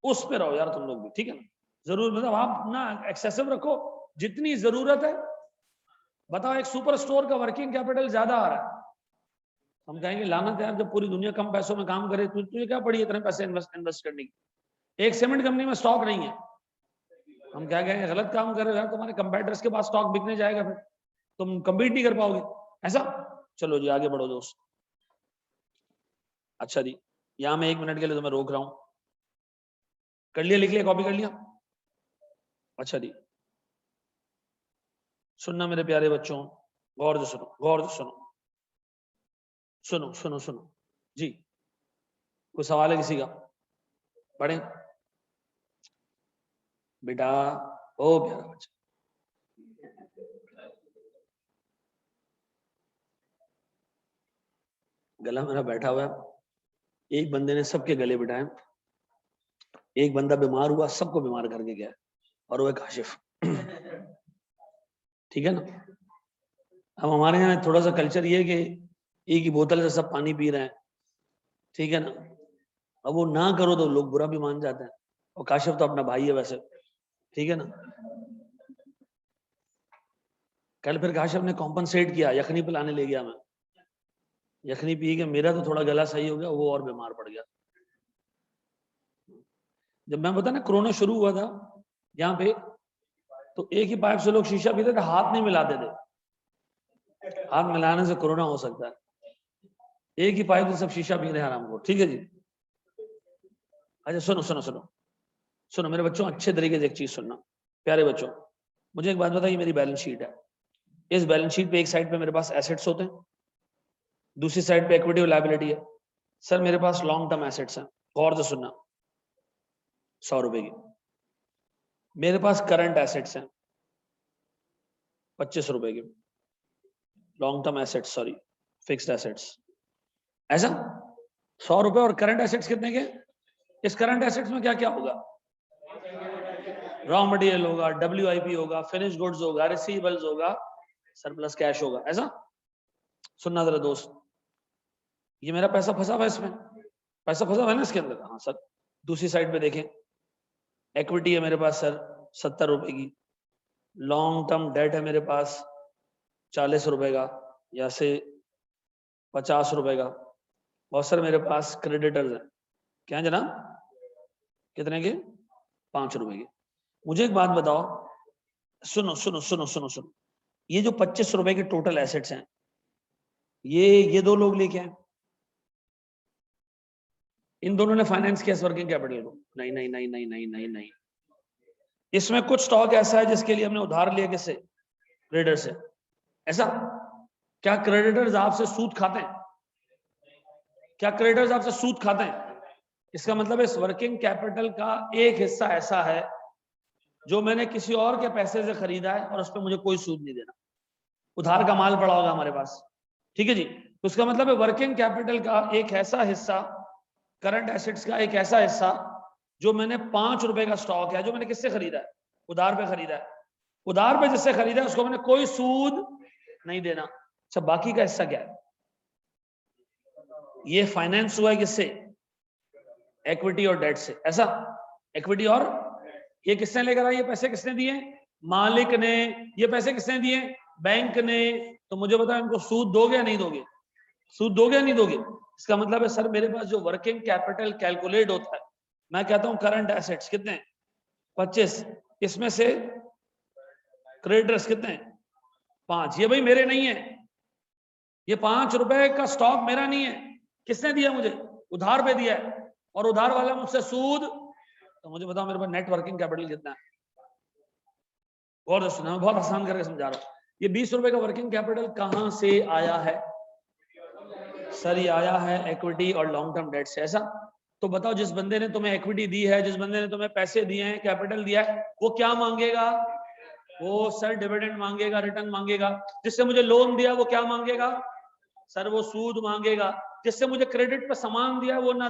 उस पे रहो यार तुम लोग भी। ठीक है ना, जरूर मतलब आप ना एक्सेसिव रखो जितनी जरूरत है। बताओ एक सुपर स्टोर का वर्किंग कैपिटल ज्यादा आ रहा है, हम कहेंगे लानत है यार, जब पूरी दुनिया कम पैसों में काम करे तुझे क्या पड़ी इतने पैसे इन्वेस्ट करने की। एक सीमेंट कंपनी में स्टॉक नहीं है, हम क्या कहेंगे गलत काम कर रहे हो यार, तुम्हारे कंपेटिटर्स के पास स्टॉक बिकने जाएगा, फिर तुम कम्पीट नहीं कर पाओगे। ऐसा चलो जी आगे बढ़ो दोस्त। अच्छा जी, यहां मैं 1 मिनट के लिए तुम्हें रोक रहा हूं। कर लिया? लिख लिया? कॉपी कर लिया? अच्छा जी, सुनना मेरे प्यारे बच्चों, गौर से सुनो, गौर से सुनो, सुनो सुनो सुनो जी। कोई सवाल है किसी का? पढ़े बेटा, ओ प्यारा बच्चा। गला मेरा बैठा हुआ है, एक बंदे ने सबके गले बिठाए, एक बंदा बीमार हुआ सबको बीमार करके गया, और वो है काशिफ। ठीक है ना। अब हमारे यहाँ थोड़ा सा कल्चर ये है कि एक ही बोतल से सब पानी पी रहे हैं। ठीक है ना, अब वो ना करो तो लोग बुरा भी मान जाते हैं, और काशिफ तो अपना भाई है वैसे। ठीक है ना, कल फिर काशिफ ने कॉम्पनसेट किया, यखनी पिलाने ले गया मैं, यखनी पी के मेरा तो थोड़ा गला सही हो गया, वो और बीमार पड़ गया। जब मैं बता ना कोरोना शुरू हुआ था यहाँ पे, तो एक ही पाइप से लोग शीशा पीते थे, हाथ नहीं मिलाते थे। हाथ मिलाने से कोरोना हो सकता है। एक ही पाइप से सब शीशा पी रहे हैं आराम को। ठीक है जी। अच्छा सुनो सुनो सुनो सुनो मेरे बच्चों, अच्छे तरीके से एक चीज सुनना, प्यारे बच्चों, मुझे एक बात बताइए, मेरी बैलेंस शीट है, इस बैलेंस शीट पे एक साइड पे मेरे पास एसेट्स होते हैं, दूसरी साइड पे इक्विटी और लायबिलिटी है। सर मेरे पास लॉन्ग टर्म एसेट्स हैं, गौर से सुनना, 100 रुपए की। मेरे पास करंट एसेट्स हैं 25 रुपए की, long term assets, sorry fixed assets, ऐसा 100 रुपए। और करंट एसेट्स कितने के? इस करंट एसेट्स में क्या क्या होगा? रॉ मटेरियल होगा, WIP होगा, फिनिश गुड्स होगा, रिसीवेबल्स होगा, सरप्लस कैश होगा। ऐसा सुनना जरा दोस्त, ये मेरा पैसा फंसा हुआ है, इसमें पैसा फंसा हुआ है ना इसके अंदर। हाँ सर। दूसरी साइड पे देखें, इक्विटी है मेरे पास सर 70 रुपए की, लॉन्ग टर्म डेट है मेरे पास 40 रुपए का या से 50 रुपए का, और सर मेरे पास क्रेडिटर्स है, क्या है जनाब, कितने के? 5 रुपए के। मुझे एक बात बताओ, सुनो सुनो सुनो सुनो सुनो, ये जो 25 रुपए के टोटल एसेट्स हैं, ये दो लोग लेके आए, इन दोनों ने फाइनेंस किया वर्किंग कैपिटल को? नहीं नहीं नहीं नहीं नहीं नहीं नहीं। इसमें कुछ स्टॉक ऐसा है जिसके लिए हमने उधार लिया, किससे? क्रेडिटर से। ऐसा? क्या क्रेडिटर्स आपसे सूद खाते हैं? क्या क्रेडिटर्स आपसे सूद खाते हैं? इसका मतलब इस वर्किंग कैपिटल का एक हिस्सा ऐसा है जो मैंने किसी और के पैसे से खरीदा है और उस पर मुझे कोई सूद नहीं देना, उधार का माल पड़ा होगा हमारे पास, ठीक है जी। तो इसका मतलब है वर्किंग कैपिटल का एक ऐसा हिस्सा, करंट एसेट्स का एक ऐसा हिस्सा जो मैंने 5 रुपए का स्टॉक है, जो मैंने किससे खरीदा है? उधार पे खरीदा है। उधार पे जिससे खरीदा है उसको मैंने कोई सूद नहीं देना। अच्छा, बाकी का हिस्सा क्या है? ये फाइनेंस हुआ है किससे? इक्विटी और डेट से। ऐसा? इक्विटी और, ये किसने लेकर आए? ये पैसे किसने दिए? मालिक ने। ये पैसे किसने दिए? बैंक ने। तो मुझे बताओ, इनको सूद दोगे या नहीं दोगे? सूद दोगे या नहीं दोगे? इसका मतलब है सर मेरे पास जो वर्किंग कैपिटल कैलकुलेट होता है, मैं कहता हूं करंट एसेट्स कितने? 25, इसमें से क्रेडिटर्स कितने? 5। ये भाई मेरे नहीं है, ये 5 रुपए का स्टॉक मेरा नहीं है, किसने दिया मुझे? उधार पे दिया है, और उधार वाला मुझसे सूद। तो मुझे बताओ मेरे पास नेट वर्किंग कैपिटल कितना है? और सुना, मैं बहुत आसान करके समझा रहा हूं। ये 20 रुपए का वर्किंग कैपिटल कहां से आया है? सर ये आया है इक्विटी और लॉन्ग टर्म डेट से। ऐसा? तो बताओ, जिस बंदे ने तुम्हें इक्विटी दी है, जिस बंदे ने तुम्हें पैसे दिए हैं, कैपिटल दिया है, वो क्या मांगेगा? वो सर डिविडेंड मांगेगा, रिटर्न मांगेगा। जिससे मुझे लोन दिया वो क्या मांगेगा? सर वो सूद मांगेगा। जिससे मुझे क्रेडिट पर सामान दिया वो ना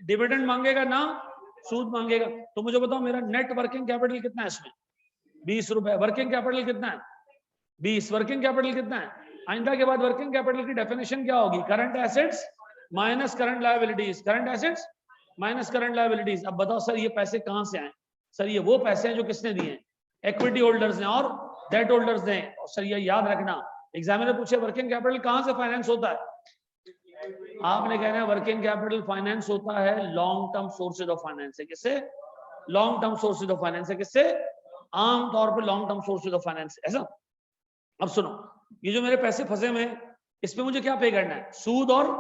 डिविडेंड मांगेगा ना सूद मांगेगा। तो मुझे बताओ मेरा नेट वर्किंग कैपिटल कितना है इसमें? 20 रुपए। वर्किंग कैपिटल कितना है? 20। वर्किंग कैपिटल कितना है? आइंदा के बाद वर्किंग कैपिटल की डेफिनेशन क्या होगी? Current assets minus current liabilities. Current assets minus current liabilities. अब बताओ सर ये पैसे कहां से आए? सर ये वो पैसे हैं जो किसने दिए हैं? इक्विटी होल्डर्स ने और डेट होल्डर्स ने। और सर ये याद रखना, एग्जामिनर पूछे वर्किंग कैपिटल कहां से फाइनेंस होता है, आपने कहना है वर्किंग कैपिटल फाइनेंस होता है long term sources of finance से। किससे? Long term sources of finance से। किससे? आमतौर पर long term sources of finance. ऐसा? अब सुनो, ये जो मेरे पैसे फंसे हुए हैं, इस पे मुझे क्या पे करना है? सूद और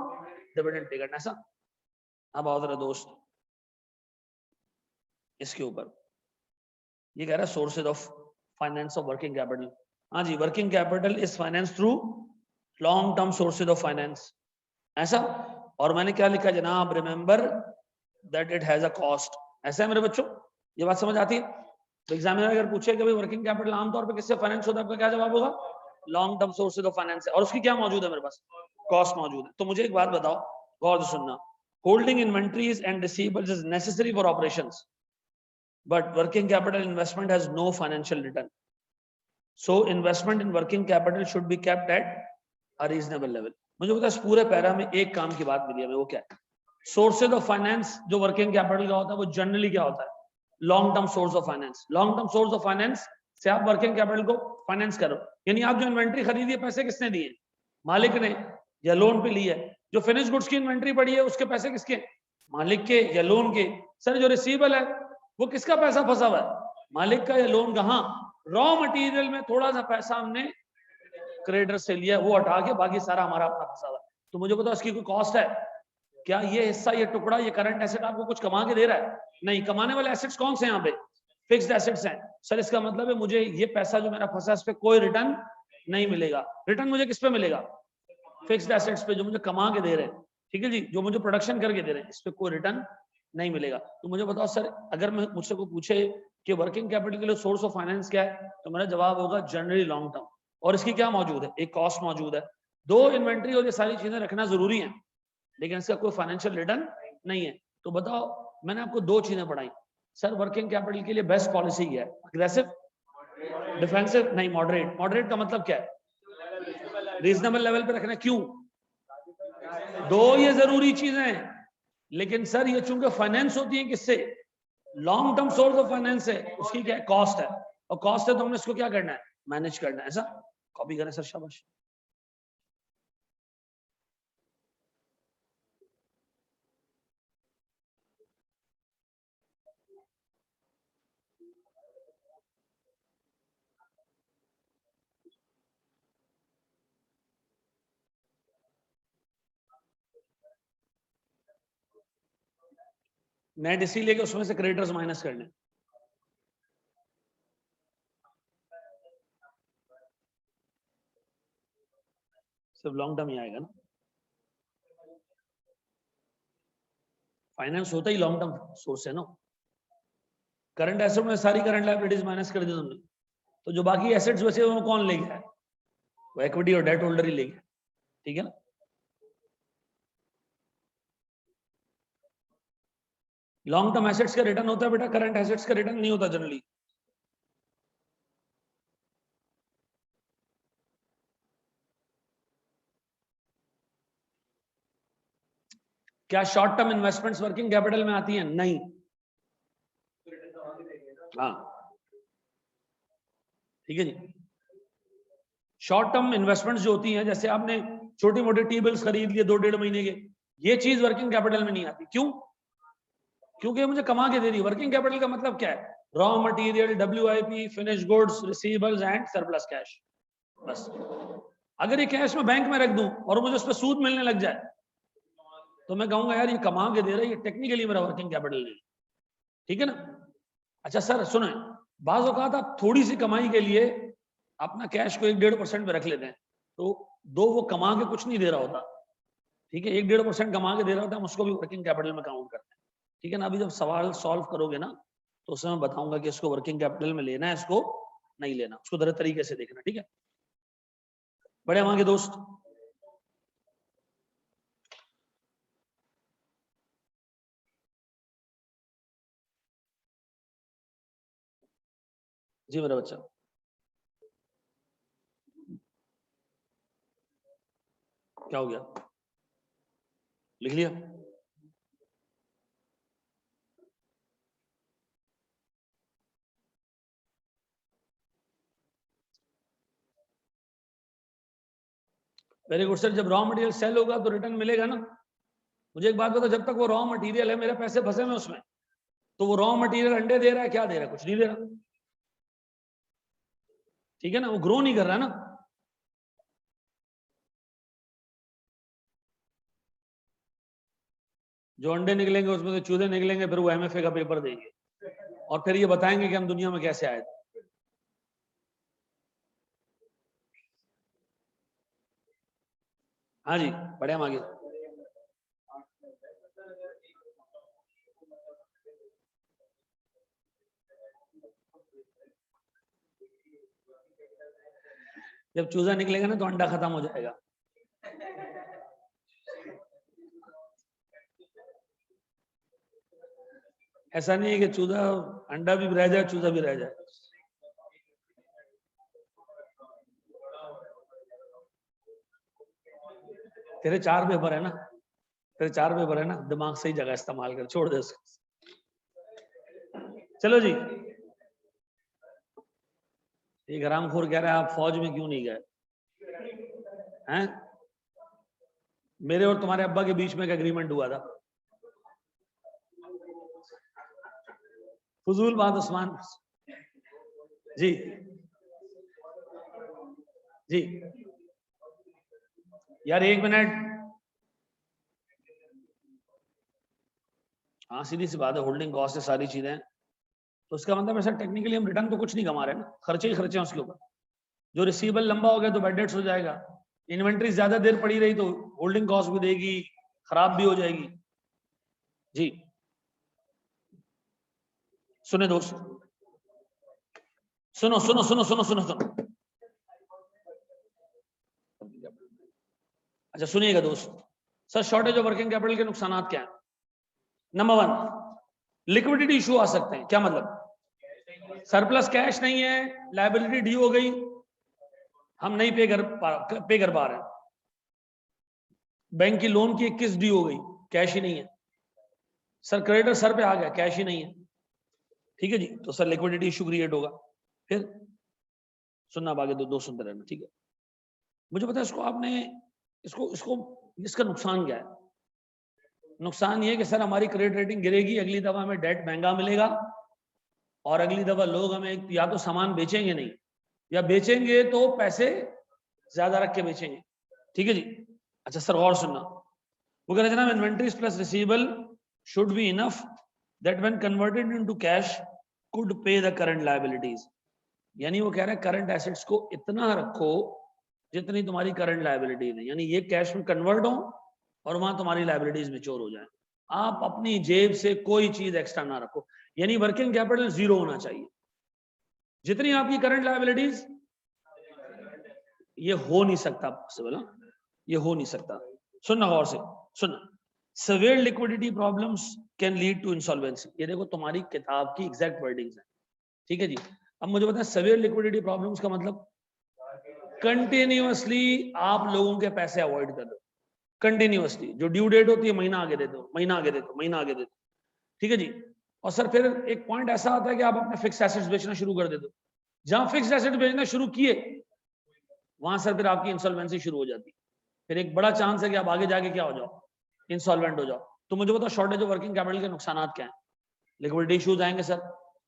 डिविडेंड पे करना है। ऐसा? अब आओ जरा दोस्त इसके ऊपर, ये कह रहा है sources of finance of working capital. हाँ जी, working capital is finance through long term sources of finance. ऐसा? और मैंने क्या लिखा जनाब? Remember that it has a cost. ऐसा है मेरे बच्चों? ये बात समझ आती है? तो एग्जामिनर अगर पूछे कि भाई वर्किंग कैपिटल आमतौर पे किससे फाइनेंस होता है, आपका क्या जवाब होगा? Long term sources of finance है। और उसकी क्या मौजूद है मेरे पास? कॉस्ट मौजूद है। तो मुझे एक बात बताओ, गौर से सुनना, holding inventories and receivables is necessary for operations, but working capital investment has no financial return, so investment in working capital should be kept at a reasonable level। मुझे पता है इस पूरे पैरा में एक काम की बात मिली है, वो क्या है? सोर्सेज ऑफ फाइनेंस जो वर्किंग कैपिटल का होता है वो जनरली क्या होता है? Long term source of finance. Long term source of finance से आप वर्किंग कैपिटल को फाइनेंस करो, यानी आप जो इन्वेंट्री खरीदी है पैसे किसने दिए? मालिक ने, या लोन पे ली है। जो फिनिश गुड्स की इन्वेंट्री पड़ी है उसके पैसे किसके? मालिक के या लोन के। सर जो रिसीवेबल है वो किसका पैसा फंसा हुआ है? मालिक का या लोन का? हाँ, रॉ मटेरियल में थोड़ा सा पैसा हमने क्रेडिटर से लिया, वो हटा के बाकी सारा हमारा अपना फंसा हुआ है। तो मुझे बताओ इसकी कोई कॉस्ट है? क्या ये हिस्सा, ये टुकड़ा, ये करंट एसेट आपको कुछ कमा के दे रहा है? नहीं। कमाने वाले एसेट्स कौन से हैं यहाँ पे? फिक्स्ड एसेट्स हैं। सर इसका मतलब है मुझे ये पैसा जो मेरा फंसा इस पे कोई रिटर्न नहीं मिलेगा। रिटर्न मुझे किस पे मिलेगा? फिक्स्ड एसेट्स पे, जो मुझे कमा के दे रहे हैं। ठीक है जी, जो मुझे प्रोडक्शन करके दे रहे हैं, इस पे कोई रिटर्न नहीं मिलेगा। तो मुझे बताओ सर, अगर मैं मुझसे को पूछे कि वर्किंग कैपिटल के लिए सोर्स ऑफ फाइनेंस क्या है, तो मेरा जवाब होगा जनरली लॉन्ग टर्म। और इसकी क्या मौजूद है? एक कॉस्ट मौजूद है। दो इन्वेंट्री और ये सारी चीजें रखना जरूरी है, लेकिन इसका कोई फाइनेंशियल रिटर्न नहीं है। तो बताओ, मैंने आपको दो चीजें पढ़ाई। सर वर्किंग कैपिटल के लिए बेस्ट पॉलिसी क्या है? Aggressive, defensive? नहीं, मॉडरेट। मॉडरेट का मतलब क्या है? रीजनेबल लेवल पे रखना। क्यों? दो ये जरूरी चीजें हैं, लेकिन सर ये चूंकि फाइनेंस होती है किससे? Long term source of finance है, उसकी क्या है? कॉस्ट है। और कॉस्ट है तो हमने इसको क्या करना है? मैनेज करना है। ऐसा कॉपी करें सर, शाबाश। नेट इसीलिए कि उसमें से क्रेडिटर्स माइनस करने। सिर्फ लॉन्ग टर्म ही आएगा ना, फाइनेंस होता ही लॉन्ग टर्म सोर्स है ना। करंट एसेट में सारी करंट लायबिलिटीज माइनस कर दी तुमने, तो जो बाकी एसेट्स बचे वो कौन ले गया? वो इक्विटी और डेट होल्डर ही ले गया। ठीक है ना। लॉन्ग टर्म एसेट्स का रिटर्न होता है बेटा, करंट एसेट्स का रिटर्न नहीं होता जनरली। क्या short term investments working capital में आती हैं? नहीं। हाँ, ठीक है जी। शॉर्ट टर्म इन्वेस्टमेंट्स जो होती हैं, जैसे आपने छोटी मोटी टी बिल्स खरीद लिए 2-1.5 महीने के, ये चीज वर्किंग कैपिटल में नहीं आती। क्यों? क्योंकि मुझे कमा के दे रही है। वर्किंग कैपिटल का मतलब क्या है? Raw material, WIP, finish goods, receivables and surplus cash. बस। अगर ये कैश में बैंक में रख दूं और मुझे उस पर सूद मिलने लग जाए, तो मैं कहूंगा यार ये कमा के दे रहा है, ये टेक्निकली मेरा वर्किंग कैपिटल नहीं। ठीक है ना। अच्छा सर सुने, बाज औकात आप थोड़ी सी कमाई के लिए अपना कैश को 1-1.5% पे रख लेते हैं, तो दो वो कमा के कुछ नहीं दे रहा होता। ठीक है, 1-1.5% कमा के दे रहा होता है, हम उसको भी वर्किंग कैपिटल में काउंट करते हैं। ठीक है ना। अभी जब सवाल सॉल्व करोगे ना, तो उसमें मैं बताऊंगा कि इसको वर्किंग कैपिटल में लेना है, इसको नहीं लेना, उसको तरह तरीके से देखना। ठीक है, बड़े हमारे दोस्त। जी मेरा बच्चा, क्या हो गया? लिख लिया? Very good sir. जब रॉ मटेरियल सेल होगा तो रिटर्न मिलेगा ना। मुझे एक बात बताओ, जब तक वो रॉ मटेरियल है, मेरे पैसे फंसे में उसमें, तो वो रॉ मटेरियल अंडे दे रहा है, क्या दे रहा है? कुछ नहीं दे रहा। ठीक है ना, वो ग्रो नहीं कर रहा है ना। जो अंडे निकलेंगे उसमें से चूजे निकलेंगे, फिर वो MFA का पेपर देंगे और फिर ये बताएंगे कि हम दुनिया में कैसे आए थे। हाँ जी, बढ़े हम आगे। जब चूजा निकलेगा ना तो अंडा खत्म हो जाएगा। ऐसा नहीं है कि चूजा, अंडा भी रह जाए, चूजा भी रह जाए। तेरे 4 पेपर है ना, तेरे 4 पेपर है ना, दिमाग सही जगह इस्तेमाल कर, छोड़ दे उसको। चलो जी। एक हरामखोर कह रहा है आप फौज में क्यों नहीं गए? हैं? मेरे और तुम्हारे अब्बा के बीच में एक एग्रीमेंट हुआ था। फजूल बात उस्मान जी। जी यार, 1 मिनट। हाँ सीधी सी बात है, होल्डिंग कॉस्ट है, सारी चीजें हैं, तो उसका मतलब है सर टेक्निकली हम रिटर्न तो कुछ नहीं कमा रहे ना, खर्चे ही खर्चे हैं उसके ऊपर। जो रिसीवेबल लंबा हो गया तो बैड डेट्स हो जाएगा, इन्वेंट्री ज्यादा देर पड़ी रही तो होल्डिंग कॉस्ट भी देगी, खराब भी हो जाएगी। जी सुने दोस्त, सुनो सुनो सुनो सुनो सुनो सुनो, अच्छा सुनिएगा दोस्त। Sir shortage of working capital के नुकसान क्या है? नंबर 1 लिक्विडिटी इशू आ सकते हैं। क्या मतलब? सरप्लस कैश नहीं है, लायबिलिटी ड्यू हो गई, हम नहीं पे कर पा रहे हैं, बैंक की लोन की 21 ड्यू हो गई, कैश ही नहीं है। सर क्रेडिटर सर पे आ गया, कैश ही नहीं है, ठीक है जी, तो सर लिक्विडिटी इशू क्रिएट होगा। फिर सुनना, अब आगे दो सुनते रहना, ठीक है। मुझे पता है इसको आपने इसको इसको इसका नुकसान क्या है? नुकसान ये कि सर हमारी क्रेडिट रेटिंग गिरेगी, अगली दफा हमें डेट महंगा मिलेगा, और अगली दफा लोग हमें या तो सामान बेचेंगे नहीं, या बेचेंगे तो पैसे ज्यादा रख के बेचेंगे, ठीक है जी। अच्छा सर और सुनना, वो कह रहे जनाब inventories plus receivable should be enough that when converted into cash could पे द करंट लायबिलिटीज। यानी वो कह रहे हैं करंट एसेट्स को इतना रखो जितनी तुम्हारी करंट लायबिलिटीज है, यानी ये कैश में कन्वर्ट हो और वहां तुम्हारी लायबिलिटीज मैच्योर हो जाए। आप अपनी जेब से कोई चीज एक्स्ट्रा ना रखो, यानी वर्किंग कैपिटल जीरो होना चाहिए। जितनी आपकी करंट लायबिलिटीज, ये हो नहीं सकता पॉसिबल, ये हो नहीं सकता। सुनना गौर से, सुनना, severe liquidity problems can lead to insolvency। ये देखो तुम्हारी किताब की एग्जैक्ट वर्डिंग्स है, ठीक है जी। अब मुझे बताएं severe liquidity problems का मतलब कंटिन्यूअसली आप लोगों के पैसे अवॉइड कर दो, कंटिन्यूअसली जो ड्यू डेट होती है महीना आगे दे दो, महीना आगे दे दो, महीना आगे दे दो, ठीक है जी। और सर फिर एक पॉइंट ऐसा आता है कि आप अपने फिक्स एसेट्स बेचना शुरू कर देते हो, जहां फिक्स एसेट बेचना शुरू किए वहां सर फिर आपकी इंसॉल्वेंसी शुरू हो जाती है, फिर एक बड़ा चांस है कि आप आगे जाके क्या हो जाओ, इंसॉल्वेंट हो जाओ। तो मुझे बताओ शॉर्टेज ऑफ वर्किंग कैपिटल के नुकसान क्या है? लिक्विडिटी इश्यूज आएंगे सर,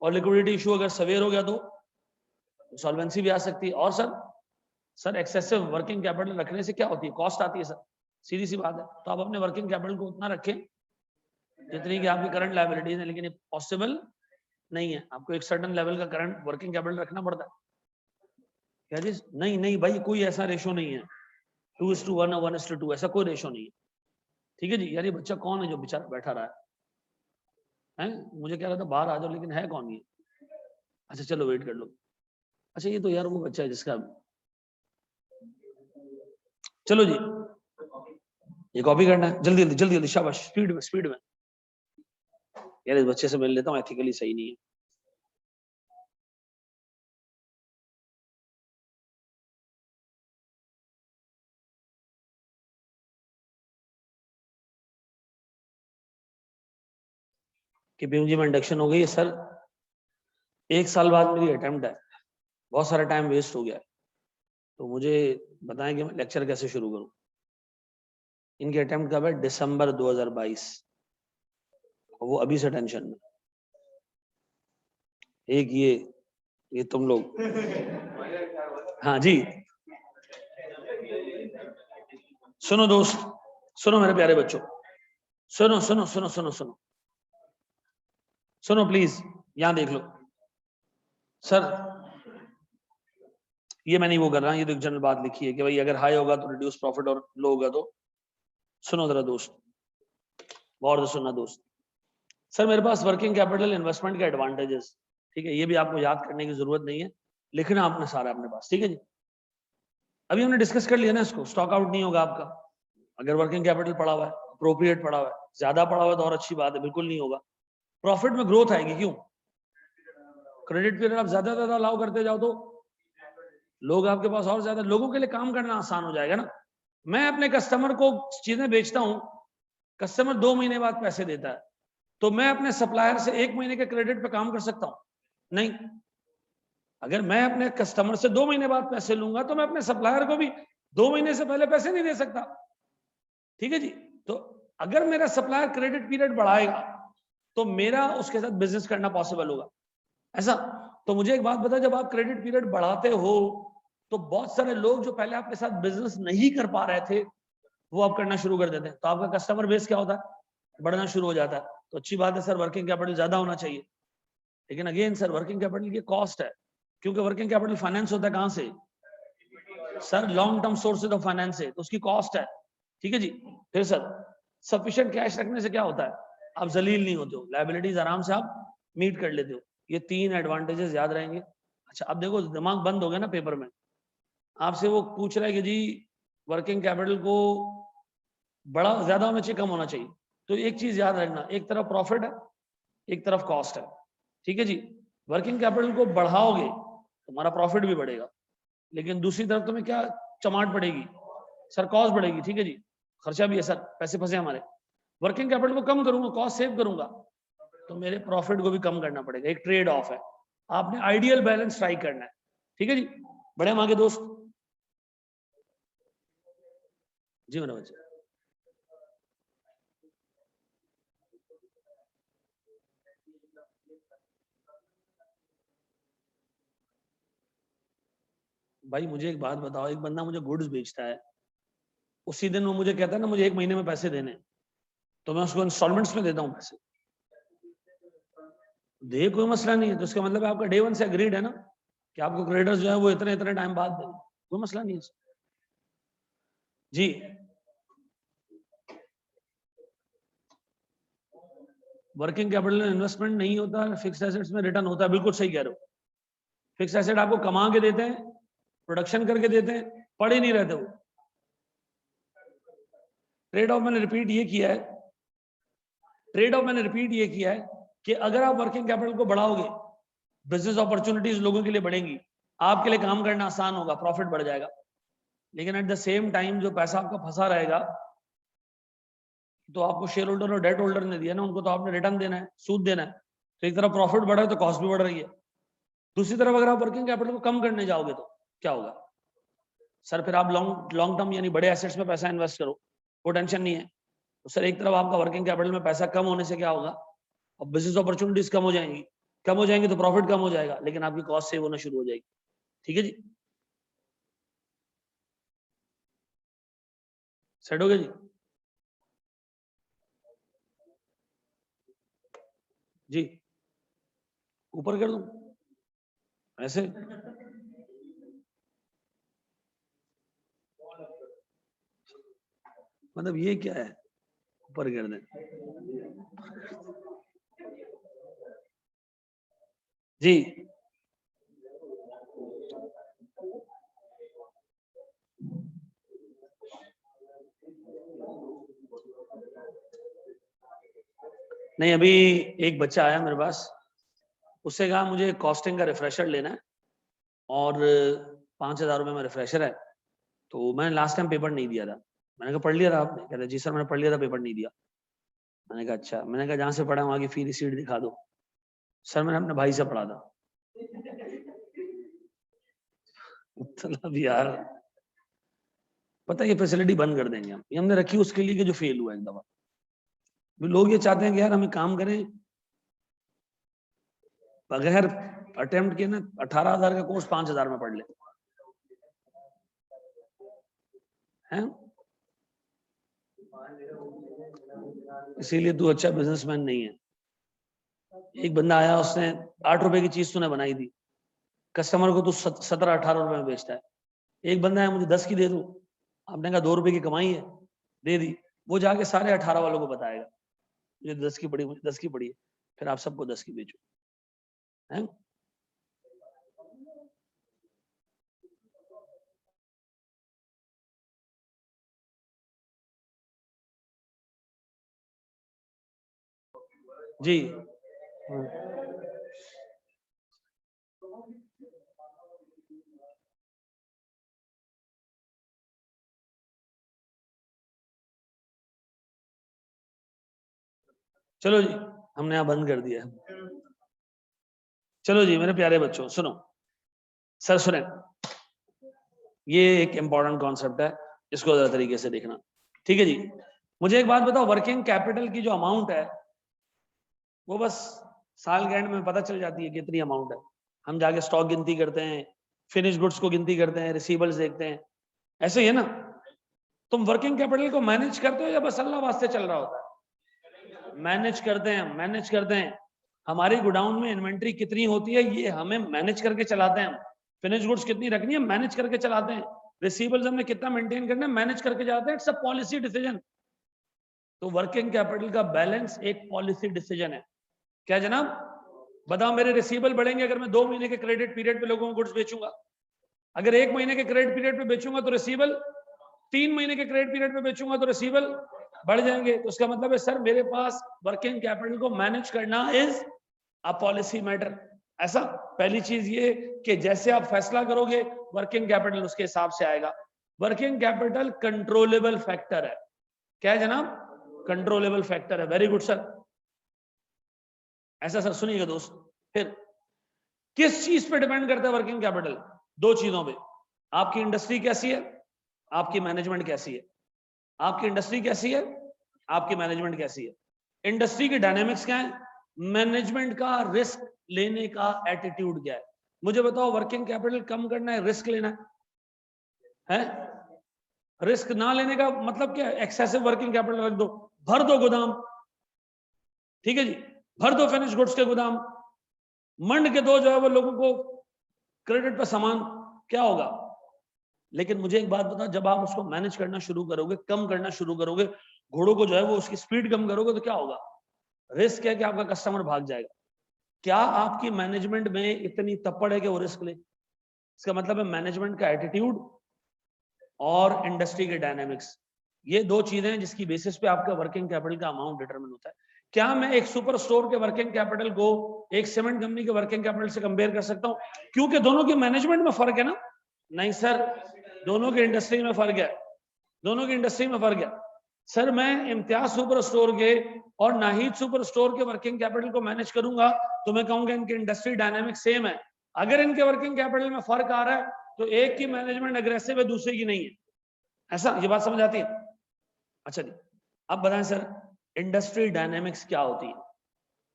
और लिक्विडिटी इशू अगर सवेयर हो गया तो इंसॉल्वेंसी भी आ सकती है। और सर एक्सेसिव वर्किंग कैपिटल रखने से क्या होती है? कॉस्ट आती है सर, सीधी सी बात है। तो आप अपने वर्किंग कैपिटल को उतना रखें जितनी कि आपकी करंट लायबिलिटीज है, लेकिन ये पॉसिबल नहीं है, आपको एक सर्टेन लेवल का करंट वर्किंग कैपिटल रखना पड़ता है। क्या जी? नहीं नहीं भाई, कोई ऐसा रेशो नहीं है 2:1 और 1:2, ऐसा कोई रेशो नहीं है, ठीक है जी। यार ये बच्चा कौन है जो बेचारा बैठा रहा है? मुझे कह रहा था बाहर आ जाओ, लेकिन है कौन ये? अच्छा चलो वेट कर लो। अच्छा ये तो यार वो बच्चा है जिसका, चलो जी ये कॉपी करना है, जल्दी जल्दी जल्दी जल्दी, शाबाश, स्पीड में स्पीड में। यार इस बच्चे से मिल लेता हूँ, एथिकली सही नहीं है। कि पीएम जी में इंडक्शन हो गई है सर, 1 साल बाद मेरी अटेम्प्ट है, बहुत सारा टाइम वेस्ट हो गया है, तो मुझे बताएं कि मैं लेक्चर कैसे शुरू करूं। इनकी अटेम्प्ट कब है? दिसंबर 2022, वो अभी से टेंशन में। एक ये तुम लोग हाँ जी, सुनो दोस्त, सुनो मेरे प्यारे बच्चों, सुनो सुनो सुनो सुनो सुनो सुनो प्लीज, यहां देख लो सर, ये मैं नहीं वो कर रहा, ये तो एक जनरल बात लिखी है कि भाई अगर हाई होगा तो रिड्यूस प्रॉफिट और लो होगा तो। सुनो जरा दोस्त, गौर से सुनना दोस्त। सर मेरे पास वर्किंग कैपिटल इन्वेस्टमेंट के एडवांटेजेस, ठीक है, ये भी आपको याद करने की जरूरत नहीं है, लिखना आपने सारा अपने पास, ठीक है जी। अभी हमने डिस्कस कर लिया ना इसको, स्टॉक आउट नहीं होगा आपका अगर वर्किंग कैपिटल पड़ा हुआ है, अप्रोप्रिएट पड़ा हुआ है, ज्यादा पड़ा हुआ है तो और अच्छी बात है, बिल्कुल नहीं होगा। प्रॉफिट में ग्रोथ आएगी, क्यों? क्रेडिट पीरियड आप ज्यादा ज्यादा अलाउ करते जाओ तो लोग आपके पास और ज्यादा, लोगों के लिए काम करना आसान हो जाएगा ना। मैं अपने कस्टमर को चीजें बेचता हूं, कस्टमर 2 महीने बाद पैसे देता है, तो मैं अपने सप्लायर से 1 महीने के क्रेडिट पे काम कर सकता हूं? नहीं। अगर मैं अपने कस्टमर से 2 महीने बाद पैसे लूंगा तो मैं अपने सप्लायर को भी 2 महीने से पहले पैसे नहीं दे सकता, ठीक है जी। तो अगर मेरा सप्लायर क्रेडिट पीरियड बढ़ाएगा तो मेरा उसके साथ बिजनेस करना पॉसिबल होगा, ऐसा। तो मुझे एक बात बता, जब आप क्रेडिट पीरियड बढ़ाते हो तो बहुत सारे लोग जो पहले आपके साथ बिजनेस नहीं कर पा रहे थे वो आप करना शुरू कर देते हैं, तो आपका कस्टमर बेस क्या होता है? बढ़ना शुरू हो जाता है। तो अच्छी बात है सर, वर्किंग कैपिटल ज्यादा होना चाहिए। लेकिन अगेन सर, वर्किंग कैपिटल की कॉस्ट है, क्योंकि वर्किंग कैपिटल फाइनेंस होता है कहां से sir, long term sources of finance से, तो उसकी कॉस्ट है। ठीक है जी। फिर सर, सफिशिएंट कैश रखने से क्या होता है, आप जलील नहीं होते हो, लायबिलिटीज आराम से आप मीट कर लेते हो। ये 3 एडवांटेजेस याद रहेंगे। अच्छा, अब देखो दिमाग बंद हो गया ना पेपर में, आपसे वो पूछ रहा है कि जी वर्किंग कैपिटल को बड़ा ज्यादा होना चाहिए, कम होना चाहिए। तो एक चीज याद रखना, एक तरफ प्रॉफिट है, एक तरफ कॉस्ट है। ठीक है जी। वर्किंग कैपिटल को बढ़ाओगे तुम्हारा प्रॉफिट भी बढ़ेगा, लेकिन दूसरी तरफ तुम्हें क्या चमाट पड़ेगी सर, कॉस्ट बढ़ेगी। ठीक है जी, खर्चा भी है सर, पैसे फंसे हमारे। वर्किंग कैपिटल को कम करूंगा, कॉस्ट सेव करूंगा, तो मेरे प्रॉफिट को भी कम करना पड़ेगा। एक ट्रेड ऑफ है, आपने आइडियल बैलेंस ट्राई करना है। ठीक है जी, बड़े हम आगे दोस्त। जी मेरे बच्चे, भाई मुझे एक बात बताओ, एक बंदा मुझे गुड्स बेचता है, उसी दिन वो मुझे कहता है ना मुझे 1 महीने में पैसे देने, तो मैं उसको इंस्टॉलमेंट्स में देता हूँ पैसे, दे कोई मसला नहीं है, तो उसका मतलब आपका डे 1 से अग्रीड है ना कि आपको क्रेडिटर्स जो है वो इतने इतने टाइम बाद देंगे, कोई मसला नहीं है जी। वर्किंग कैपिटल में इन्वेस्टमेंट नहीं होता, फिक्स्ड एसेट्स में रिटर्न होता है, बिल्कुल सही कह रहे हो। फिक्स्ड एसेट आपको कमा के देते हैं, प्रोडक्शन करके देते हैं, पड़े नहीं रहते वो। ट्रेड ऑफ मैंने रिपीट ये किया है, ट्रेड ऑफ मैंने रिपीट ये किया है कि अगर आप वर्किंग कैपिटल को बढ़ाओगे, बिजनेस अपॉर्चुनिटीज लोगों के लिए बढ़ेंगी, आपके लिए काम करना आसान होगा, प्रॉफिट बढ़ जाएगा। लेकिन एट द सेम टाइम जो पैसा आपका फंसा रहेगा, तो आपको शेयर होल्डर और डेट होल्डर ने दिया ना, उनको तो आपने रिटर्न देना है, सूद देना है। तो एक तरफ प्रॉफिट बढ़ा है तो कॉस्ट भी बढ़ रही है, दूसरी तरफ अगर आप वर्किंग कैपिटल को कम करने जाओगे तो क्या होगा सर, फिर आप लॉन्ग लॉन्ग टर्म यानी बड़े एसेट्स में पैसा इन्वेस्ट करो, वो टेंशन नहीं है। तो सर एक तरफ आपका वर्किंग कैपिटल में पैसा कम होने से क्या होगा, और बिजनेस अपॉर्चुनिटीज कम हो जाएंगी, कम हो जाएंगी तो प्रॉफिट कम हो जाएगा, लेकिन आपकी कॉस्ट सेव होना शुरू हो जाएगी। ठीक है जी, सेट हो गया जी। जी ऊपर कर दूं ऐसे, मतलब ये क्या है, ऊपर कर दें जी। नहीं, अभी एक बच्चा आया मेरे पास, उससे कहा मुझे कॉस्टिंग का रिफ्रेशर लेना है और 5,000 रुपये में रिफ्रेशर है। तो मैंने लास्ट टाइम पेपर नहीं दिया था, मैंने कहा पढ़ लिया था आपने, कहते जी सर मैंने पढ़ लिया था, पेपर नहीं दिया। मैंने कहा अच्छा, मैंने कहा जहां से पढ़ा वहां की फी रिसीट दिखा दो। सर मैंने अपने भाई से पढ़ा था। मतलब यार, पता है ये फैसिलिटी बंद कर देंगे हम, ये हमने रखी उसके लिए कि जो फेल हुआ एक दफा। लोग ये चाहते हैं कि यार हमें काम करें, बगैर अटेम्प्ट किए ना 18,000 का कोर्स 5,000 में पढ़ ले हैं। इसीलिए तू अच्छा बिजनेसमैन नहीं है। एक बंदा आया, उसने 8 रुपए की चीज तूने बनाई थी, कस्टमर को तू 17-18 रुपए में बेचता है। एक बंदा है मुझे 10 की दे दो, आपने कहा 2 रुपए की कमाई है, दे दी, वो जाके सारे 18 वालों को बताएगा मुझे 10 की पड़ी, मुझे 10 की पड़ी है, फिर आप सबको 10 की बेचो है। जी चलो जी, हमने यहाँ बंद कर दिया। चलो जी मेरे प्यारे बच्चों सुनो, सर सुने, ये एक इंपॉर्टेंट कॉन्सेप्ट है, इसको जरा तरीके से देखना। ठीक है जी, मुझे एक बात बताओ, वर्किंग कैपिटल की जो अमाउंट है वो बस साल के एंड में पता चल जाती है कितनी अमाउंट है, हम जाके स्टॉक गिनती करते हैं, फिनिश गुड्स को गिनती करते हैं, रिसीवेबल्स देखते हैं, ऐसे ही है ना। तुम वर्किंग कैपिटल को मैनेज करते हो या बस अल्लाह वास्ते चल रहा होता है? मैनेज करते हैं। हमारी गोडाउन में इन्वेंट्री कितनी होती है ये हमें मैनेज करके चलाते हैं। फिनिश गुड्स कितनी रखनी है मैनेज करके चलाते हैं। रिसीवेबल्स हमने कितना मेंटेन करना है मैनेज करके जाते हैं। It's a policy decision. तो वर्किंग कैपिटल का बैलेंस एक पॉलिसी डिसीजन है। क्या जनाब? बताओ, मेरे रिसीवेबल बढ़ेंगे अगर मैं 2 महीने के क्रेडिट पीरियड पे लोगों को गुड्स बेचूंगा। अगर 1 महीने के क्रेडिट पीरियड पे बेचूंगा तो रिसीवेबल, 3 महीने के क्रेडिट पीरियड पे बेचूंगा तो रिसीवेबल बढ़ जाएंगे। तो उसका मतलब है सर मेरे पास वर्किंग कैपिटल को मैनेज करना इज अ पॉलिसी मैटर। ऐसा पहली चीज ये कि जैसे आप फैसला करोगे वर्किंग कैपिटल उसके हिसाब से आएगा। वर्किंग कैपिटल कंट्रोलेबल फैक्टर है। क्या है जनाब? कंट्रोलेबल फैक्टर है। Very good sir. ऐसा सर सुनिएगा दोस्त। फिर किस चीज पे डिपेंड करता है वर्किंग कैपिटल? 2 चीजों पे। आपकी इंडस्ट्री कैसी है, आपकी मैनेजमेंट कैसी है। आपकी इंडस्ट्री कैसी है, आपकी मैनेजमेंट कैसी है। इंडस्ट्री के डायनेमिक्स क्या है, मैनेजमेंट का रिस्क लेने का एटीट्यूड क्या है। मुझे बताओ, वर्किंग कैपिटल कम करना है रिस्क लेना है? रिस्क ना लेने का मतलब क्या है? एक्सेसिव वर्किंग कैपिटल रख दो, भर दो गोदाम, ठीक है जी, भर दो फिनिश गुड्स के गोदाम, मंड के दो जो है वो लोगों को क्रेडिट पर सामान, क्या होगा? लेकिन मुझे एक बात बताओ, जब आप उसको मैनेज करना शुरू करोगे, कम करना शुरू करोगे, घोड़ों को जो है वो उसकी स्पीड कम करोगे तो क्या होगा? रिस्क है कि आपका कस्टमर भाग जाएगा। क्या आपकी मैनेजमेंट में इतनी तप्पड़ है कि वो रिस्क ले? इसका मतलब है मैनेजमेंट का एटीट्यूड और इंडस्ट्री के डायनेमिक्स, ये 2 चीजें हैं जिसकी बेसिस पे आपका वर्किंग कैपिटल का अमाउंट डिटरमिन होता है। क्या मैं एक सुपर स्टोर के वर्किंग कैपिटल को एक सीमेंट कंपनी के वर्किंग कैपिटल से कंपेयर कर सकता हूं? क्योंकि दोनों की मैनेजमेंट में फर्क है ना। नहीं सर, दोनों की इंडस्ट्री में फर्क है, दोनों की इंडस्ट्री में फर्क है। सर मैं इम्तियाज सुपर स्टोर के और नाहिद सुपर स्टोर के वर्किंग कैपिटल को मैनेज करूंगा तो मैं कहूंगा इनकी इंडस्ट्री डायनामिक सेम है। अगर इनके वर्किंग कैपिटल में फर्क आ रहा है तो एक की मैनेजमेंट अग्रेसिव है, दूसरे की नहीं है। ऐसा, ये बात समझ आती है? अच्छा जी, अब बताएं सर इंडस्ट्री डायनामिक्स क्या होती है?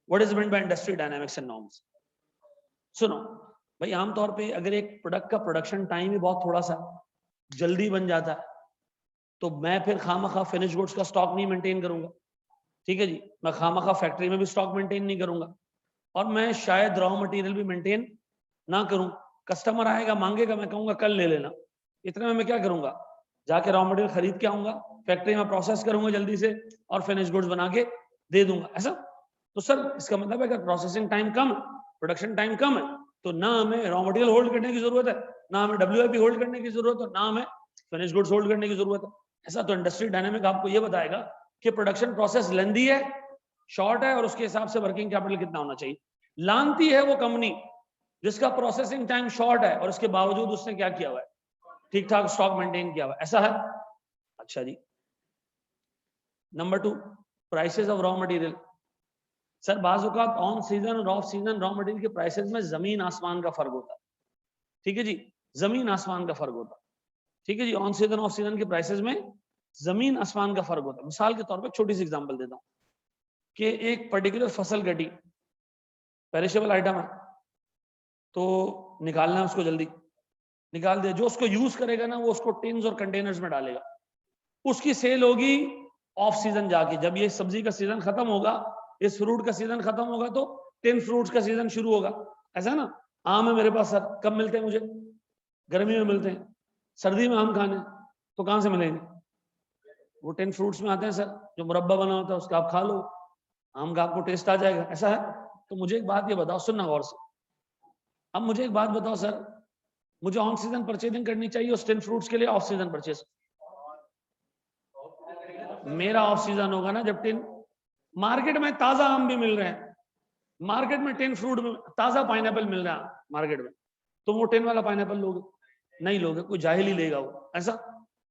What is meant by industry dynamics and norms? सुनो भाई, आमतौर पे अगर एक प्रोडक्ट का प्रोडक्शन टाइम ही बहुत थोड़ा सा जल्दी बन जाता है तो मैं फिर खामखा फिनिश गुड्स का स्टॉक नहीं मेंटेन करूंगा, ठीक है जी, मैं खामखा फैक्ट्री में भी स्टॉक मेंटेन नहीं करूंगा, और मैं शायद रॉ मटेरियल भी मेंटेन ना करूं। कस्टमर आएगा मांगेगा, मैं कहूंगा कल ले लेना, इतने में मैं क्या करूंगा, जाके रॉ मटेरियल खरीद के आऊंगा, फैक्ट्री में प्रोसेस करूंगा जल्दी से और फिनिश गुड्स बना के दे दूंगा। ऐसा तो सर इसका मतलब है अगर प्रोसेसिंग टाइम कम है, प्रोडक्शन टाइम कम है, तो ना हमें रॉ मटेरियल होल्ड करने की जरूरत है, ना हमें WIP होल्ड करने की जरूरत है, ना हमें फिनिश गुड्स होल्ड करने की जरूरत है। ऐसा तो इंडस्ट्री डायनामिक आपको ये बताएगा कि प्रोडक्शन प्रोसेस लेंदी है, शॉर्ट है, और उसके हिसाब से वर्किंग कैपिटल कितना होना चाहिए। लानती है वो कंपनी जिसका प्रोसेसिंग टाइम शॉर्ट है और उसके बावजूद उसने क्या किया हुआ है, ठीक ठाक स्टॉक मेंटेन किया हुआ है। ऐसा है? अच्छा जी। Number 2, prices of raw material. Sir बाज़-औक़ात ऑन सीजन और ऑफ सीजन रॉ मटेरियल के प्राइसेस में जमीन आसमान का फर्क होता है, ठीक है जी, जमीन आसमान का फर्क होता है, ठीक है जी। ऑन सीजन ऑफ सीजन के प्राइसेस में जमीन आसमान का फर्क होता है। मिसाल के तौर पर छोटी सी एग्जांपल देता हूं कि एक पर्टिकुलर फसल कटी, पेरिशेबल आइटम है, तो निकालना है उसको, जल्दी निकाल दे, जो उसको यूज करेगा ना वो उसको टिन्स और कंटेनर्स में डालेगा, उसकी सेल होगी ऑफ सीजन जाके। जब ये सब्जी का सीजन खत्म होगा, इस फ्रूट का सीजन खत्म होगा तो टिन फ्रूट्स का सीजन शुरू होगा। ऐसा ना, आम है मेरे पास सर, कब मिलते हैं मुझे? गर्मी में मिलते हैं। सर्दी में आम खाने तो कहां से मिलेंगे? वो टिन फ्रूट्स में आते हैं सर, जो मुरब्बा बना होता है उसका आप खा लो, आम का आपको टेस्ट आ जाएगा। ऐसा है? तो मुझे एक बात ये बताओ, सुनना गौर से, अब मुझे एक बात बताओ सर, मुझे ऑन सीजन परचेजिंग करनी चाहिए उस टिन फ्रूट्स के लिए, ऑफ सीजन परचेज? मेरा ऑफ सीजन होगा ना जब टिन, मार्केट में ताजा आम भी मिल रहे हैं, मार्केट में टिन फ्रूट में ताजा पाइनएप्पल मिल रहा है मार्केट में, तो वो टिन वाला पाइनएप्पल लोगे? नहीं लोगे, कोई जाहिल ही लेगा वो। ऐसा?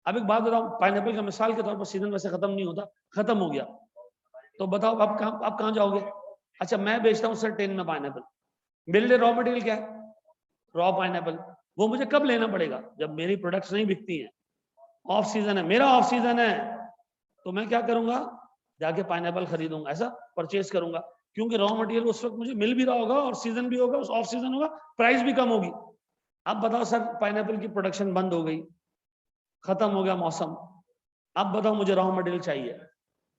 अब एक बात बताओ, पाइनएप्पल का मिसाल के तौर पर सीजन वैसे खत्म नहीं होता, खत्म हो गया, तो बताओ आप कहां जाओगे? अच्छा मैं बेचता हूँ सर टिन में पाइनएप्पल, मेरे लिए रॉ मटेरियल क्या है? Raw pineapple. वो मुझे कब लेना पड़ेगा? जब मेरी प्रोडक्ट्स नहीं बिकती हैं, ऑफ सीजन है, मेरा ऑफ सीजन है, तो मैं क्या करूंगा, जाके पाइनएप्पल खरीदूंगा, ऐसा परचेज करूंगा, क्योंकि रॉ मटेरियल उस वक्त मुझे मिल भी रहा होगा और सीजन भी होगा, ऑफ सीजन होगा, प्राइस भी कम होगी। अब बताओ सर, पाइनएप्पल की प्रोडक्शन बंद हो गई, खत्म हो गया मौसम, अब बताओ मुझे रॉ मटेरियल चाहिए,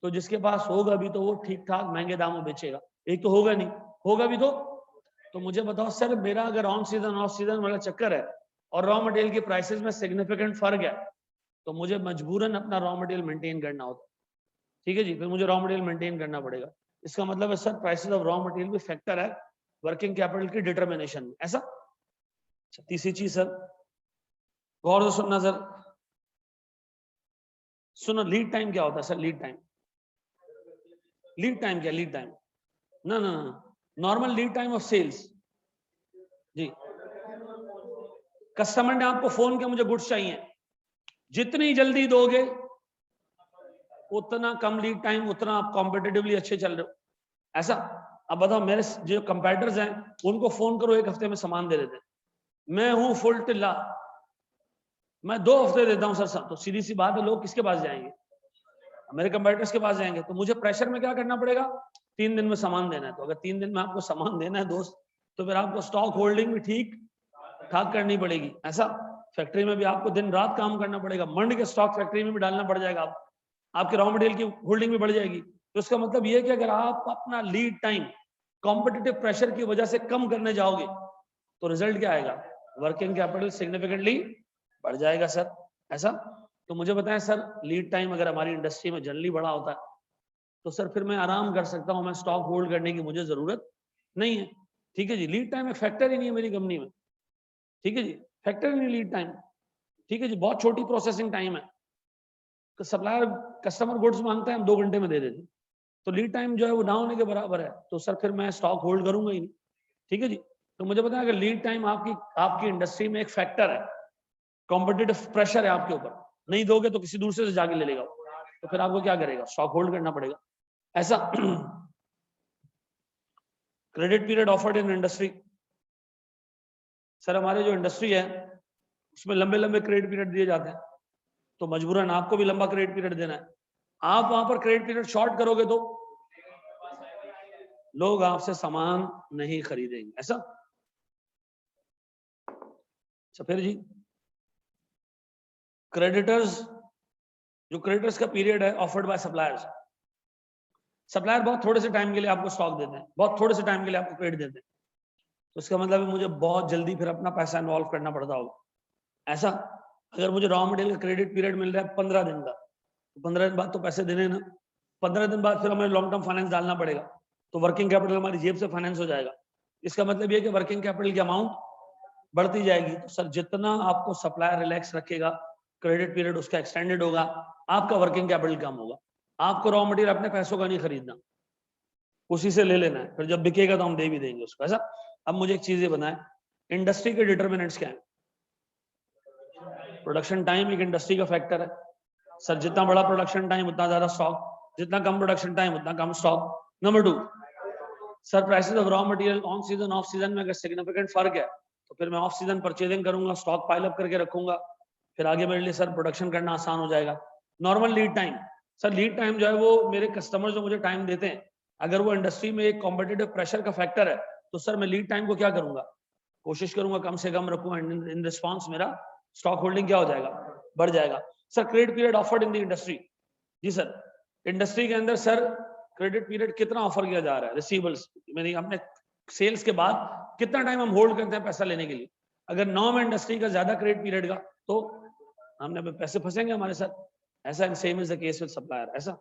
तो जिसके पास होगा भी तो वो ठीक ठाक महंगे दामों बेचेगा, एक तो होगा नहीं, होगा भी तो मुझे बताओ सर, मेरा अगर ऑन सीजन ऑफ सीजन वाला चक्कर है और रॉ मटेरियल की प्राइसेस में सिग्निफिकेंट फर्क है, तो मुझे मजबूरन अपना रॉ मटेरियल मेंटेन करना होता है। ठीक है जी, फिर मुझे रॉ मटेरियल मेंटेन करना पड़ेगा। इसका मतलब है sir, prices of raw material भी फैक्टर है वर्किंग कैपिटल की डिटर्मिनेशन में, ऐसा। तीसरी चीज सर, गौर से सुनना सर, सुनो, लीड टाइम क्या होता है sir? Lead time, lead time क्या? लीड टाइम ना ना normal lead time of sales जी। कस्टमर ने आपको फोन किया मुझे गुड्स चाहिए, जितनी जल्दी दोगे उतना कम लीड टाइम, उतना आप कॉम्पिटिटिवली अच्छे चल रहे हो, ऐसा। अब बताओ, मेरे जो कंपेटिटर्स हैं उनको फोन करो 1 हफ्ते में सामान दे देते, मैं हूं फुल टिल्ला, मैं 2 हफ्ते देता हूं सर। तो सीधी सी बात है, लोग किसके पास जाएंगे? मेरे कंपेटिटर्स के पास जाएंगे। तो मुझे प्रेशर में क्या करना पड़ेगा? 3 दिन में सामान देना है। तो अगर 3 दिन में आपको सामान देना है दोस्त, तो फिर आपको स्टॉक होल्डिंग भी ठीक ठाक करनी पड़ेगी, ऐसा। फैक्ट्री में भी आपको दिन रात काम करना पड़ेगा, मंड के स्टॉक फैक्ट्री में भी डालना पड़ जाएगा, आपके रॉ मटेरियल की होल्डिंग भी बढ़ जाएगी। तो इसका मतलब ये है कि अगर आप अपना लीड टाइम कॉम्पिटिटिव प्रेशर की वजह से कम करने जाओगे तो रिजल्ट क्या आएगा? वर्किंग कैपिटल सिग्निफिकेंटली बढ़ जाएगा सर, ऐसा। तो मुझे बताएं सर, लीड टाइम अगर हमारी इंडस्ट्री में जनरली बड़ा होता है तो सर फिर मैं आराम कर सकता हूं, मैं स्टॉक होल्ड करने की मुझे जरूरत नहीं है। ठीक है जी, लीड टाइम एक फैक्टर ही नहीं है मेरी कंपनी में। ठीक है जी, फैक्टर ही नहीं लीड टाइम। ठीक है जी, बहुत छोटी प्रोसेसिंग टाइम है। तो सप्लायर कस्टमर गुड्स मांगते हैं, हम 2 घंटे में दे देते हैं, तो लीड टाइम जो है वो ना होने के बराबर है। तो सर फिर मैं स्टॉक होल्ड करूंगा ही नहीं। ठीक है जी, तो मुझे बताएं, अगर लीड टाइम आपकी इंडस्ट्री में एक फैक्टर है, कॉम्पिटिटिव प्रेशर है आपके ऊपर, नहीं दोगे तो किसी दूसरे से जाके ले लेगा, तो फिर आपको क्या करेगा? स्टॉक होल्ड करना पड़ेगा, ऐसा। Credit period offered in industry, sir हमारे जो इंडस्ट्री है उसमें लंबे लंबे क्रेडिट पीरियड दिए जाते हैं, तो मजबूरन आपको भी लंबा क्रेडिट पीरियड देना है। आप वहां पर क्रेडिट पीरियड शॉर्ट करोगे तो लोग आपसे सामान नहीं खरीदेंगे, ऐसा। अच्छा, फिर जी क्रेडिटर्स, जो क्रेडिटर्स का पीरियड है ऑफर्ड बाय सप्लायर्स, सप्लायर बहुत थोड़े से टाइम के लिए आपको स्टॉक देते हैं, बहुत थोड़े से टाइम के लिए आपको क्रेडिट देते हैं, तो इसका मतलब है मुझे बहुत जल्दी फिर अपना पैसा इन्वॉल्व करना पड़ता होगा, ऐसा। अगर मुझे रॉ मटेरियल का क्रेडिट पीरियड मिल रहा है 15 दिन का, तो 15 दिन बाद तो पैसे देने ना, 15 दिन बाद फिर हमें लॉन्ग टर्म फाइनेंस डालना पड़ेगा, तो वर्किंग कैपिटल हमारी जेब से फाइनेंस हो जाएगा। इसका मतलब ये कि वर्किंग कैपिटल की अमाउंट बढ़ती जाएगी। तो सर जितना आपको सप्लायर रिलैक्स रखेगा, क्रेडिट पीरियड उसका एक्सटेंडेड होगा, आपका वर्किंग कैपिटल कम होगा। आपको रॉ मटेरियल अपने पैसों का नहीं खरीदना, उसी से ले लेना है, फिर जब बिकेगा तो हम दे भी देंगे उसको, ऐसा। अब मुझे एक चीज ये बताएं, इंडस्ट्री के डिटर्मिनेंट्स क्या है? प्रोडक्शन टाइम एक इंडस्ट्री का फैक्टर है सर, जितना बड़ा प्रोडक्शन टाइम उतना ज्यादा स्टॉक, जितना कम प्रोडक्शन टाइम उतना कम stock. Number 2 sir, prices of raw material on season off season में अगर सिग्निफिकेंट फर्क है तो फिर मैं ऑफ सीजन परचेजिंग करूंगा, स्टॉक पाइल अप करके रखूंगा, फिर आगे मेरे लिए सर प्रोडक्शन करना आसान हो जाएगा। Normal lead time, sir lead time जो है वो मेरे कस्टमर जो मुझे टाइम देते हैं, अगर वो इंडस्ट्री में एक कॉम्पिटिटिव प्रेशर का फैक्टर है तो सर मैं लीड टाइम को क्या करूंगा? कोशिश करूंगा कम से कम रखूंगा, इन रिस्पॉन्स मेरा स्टॉक होल्डिंग क्या हो जाएगा? बढ़ जाएगा। Sir credit period offered in the industry, जी सर, इंडस्ट्री के अंदर सर क्रेडिट पीरियड कितना ऑफर किया जा रहा है? रिसीवेबल्स मेरी अपने सेल्स के बाद कितना टाइम हम होल्ड करते हैं पैसा लेने के लिए? अगर नॉन इंडस्ट्री का ज्यादा क्रेडिट पीरियड का तो हमने पैसे फंसेंगे हमारे साथ, ऐसा। Same is the case with supplier, ऐसा।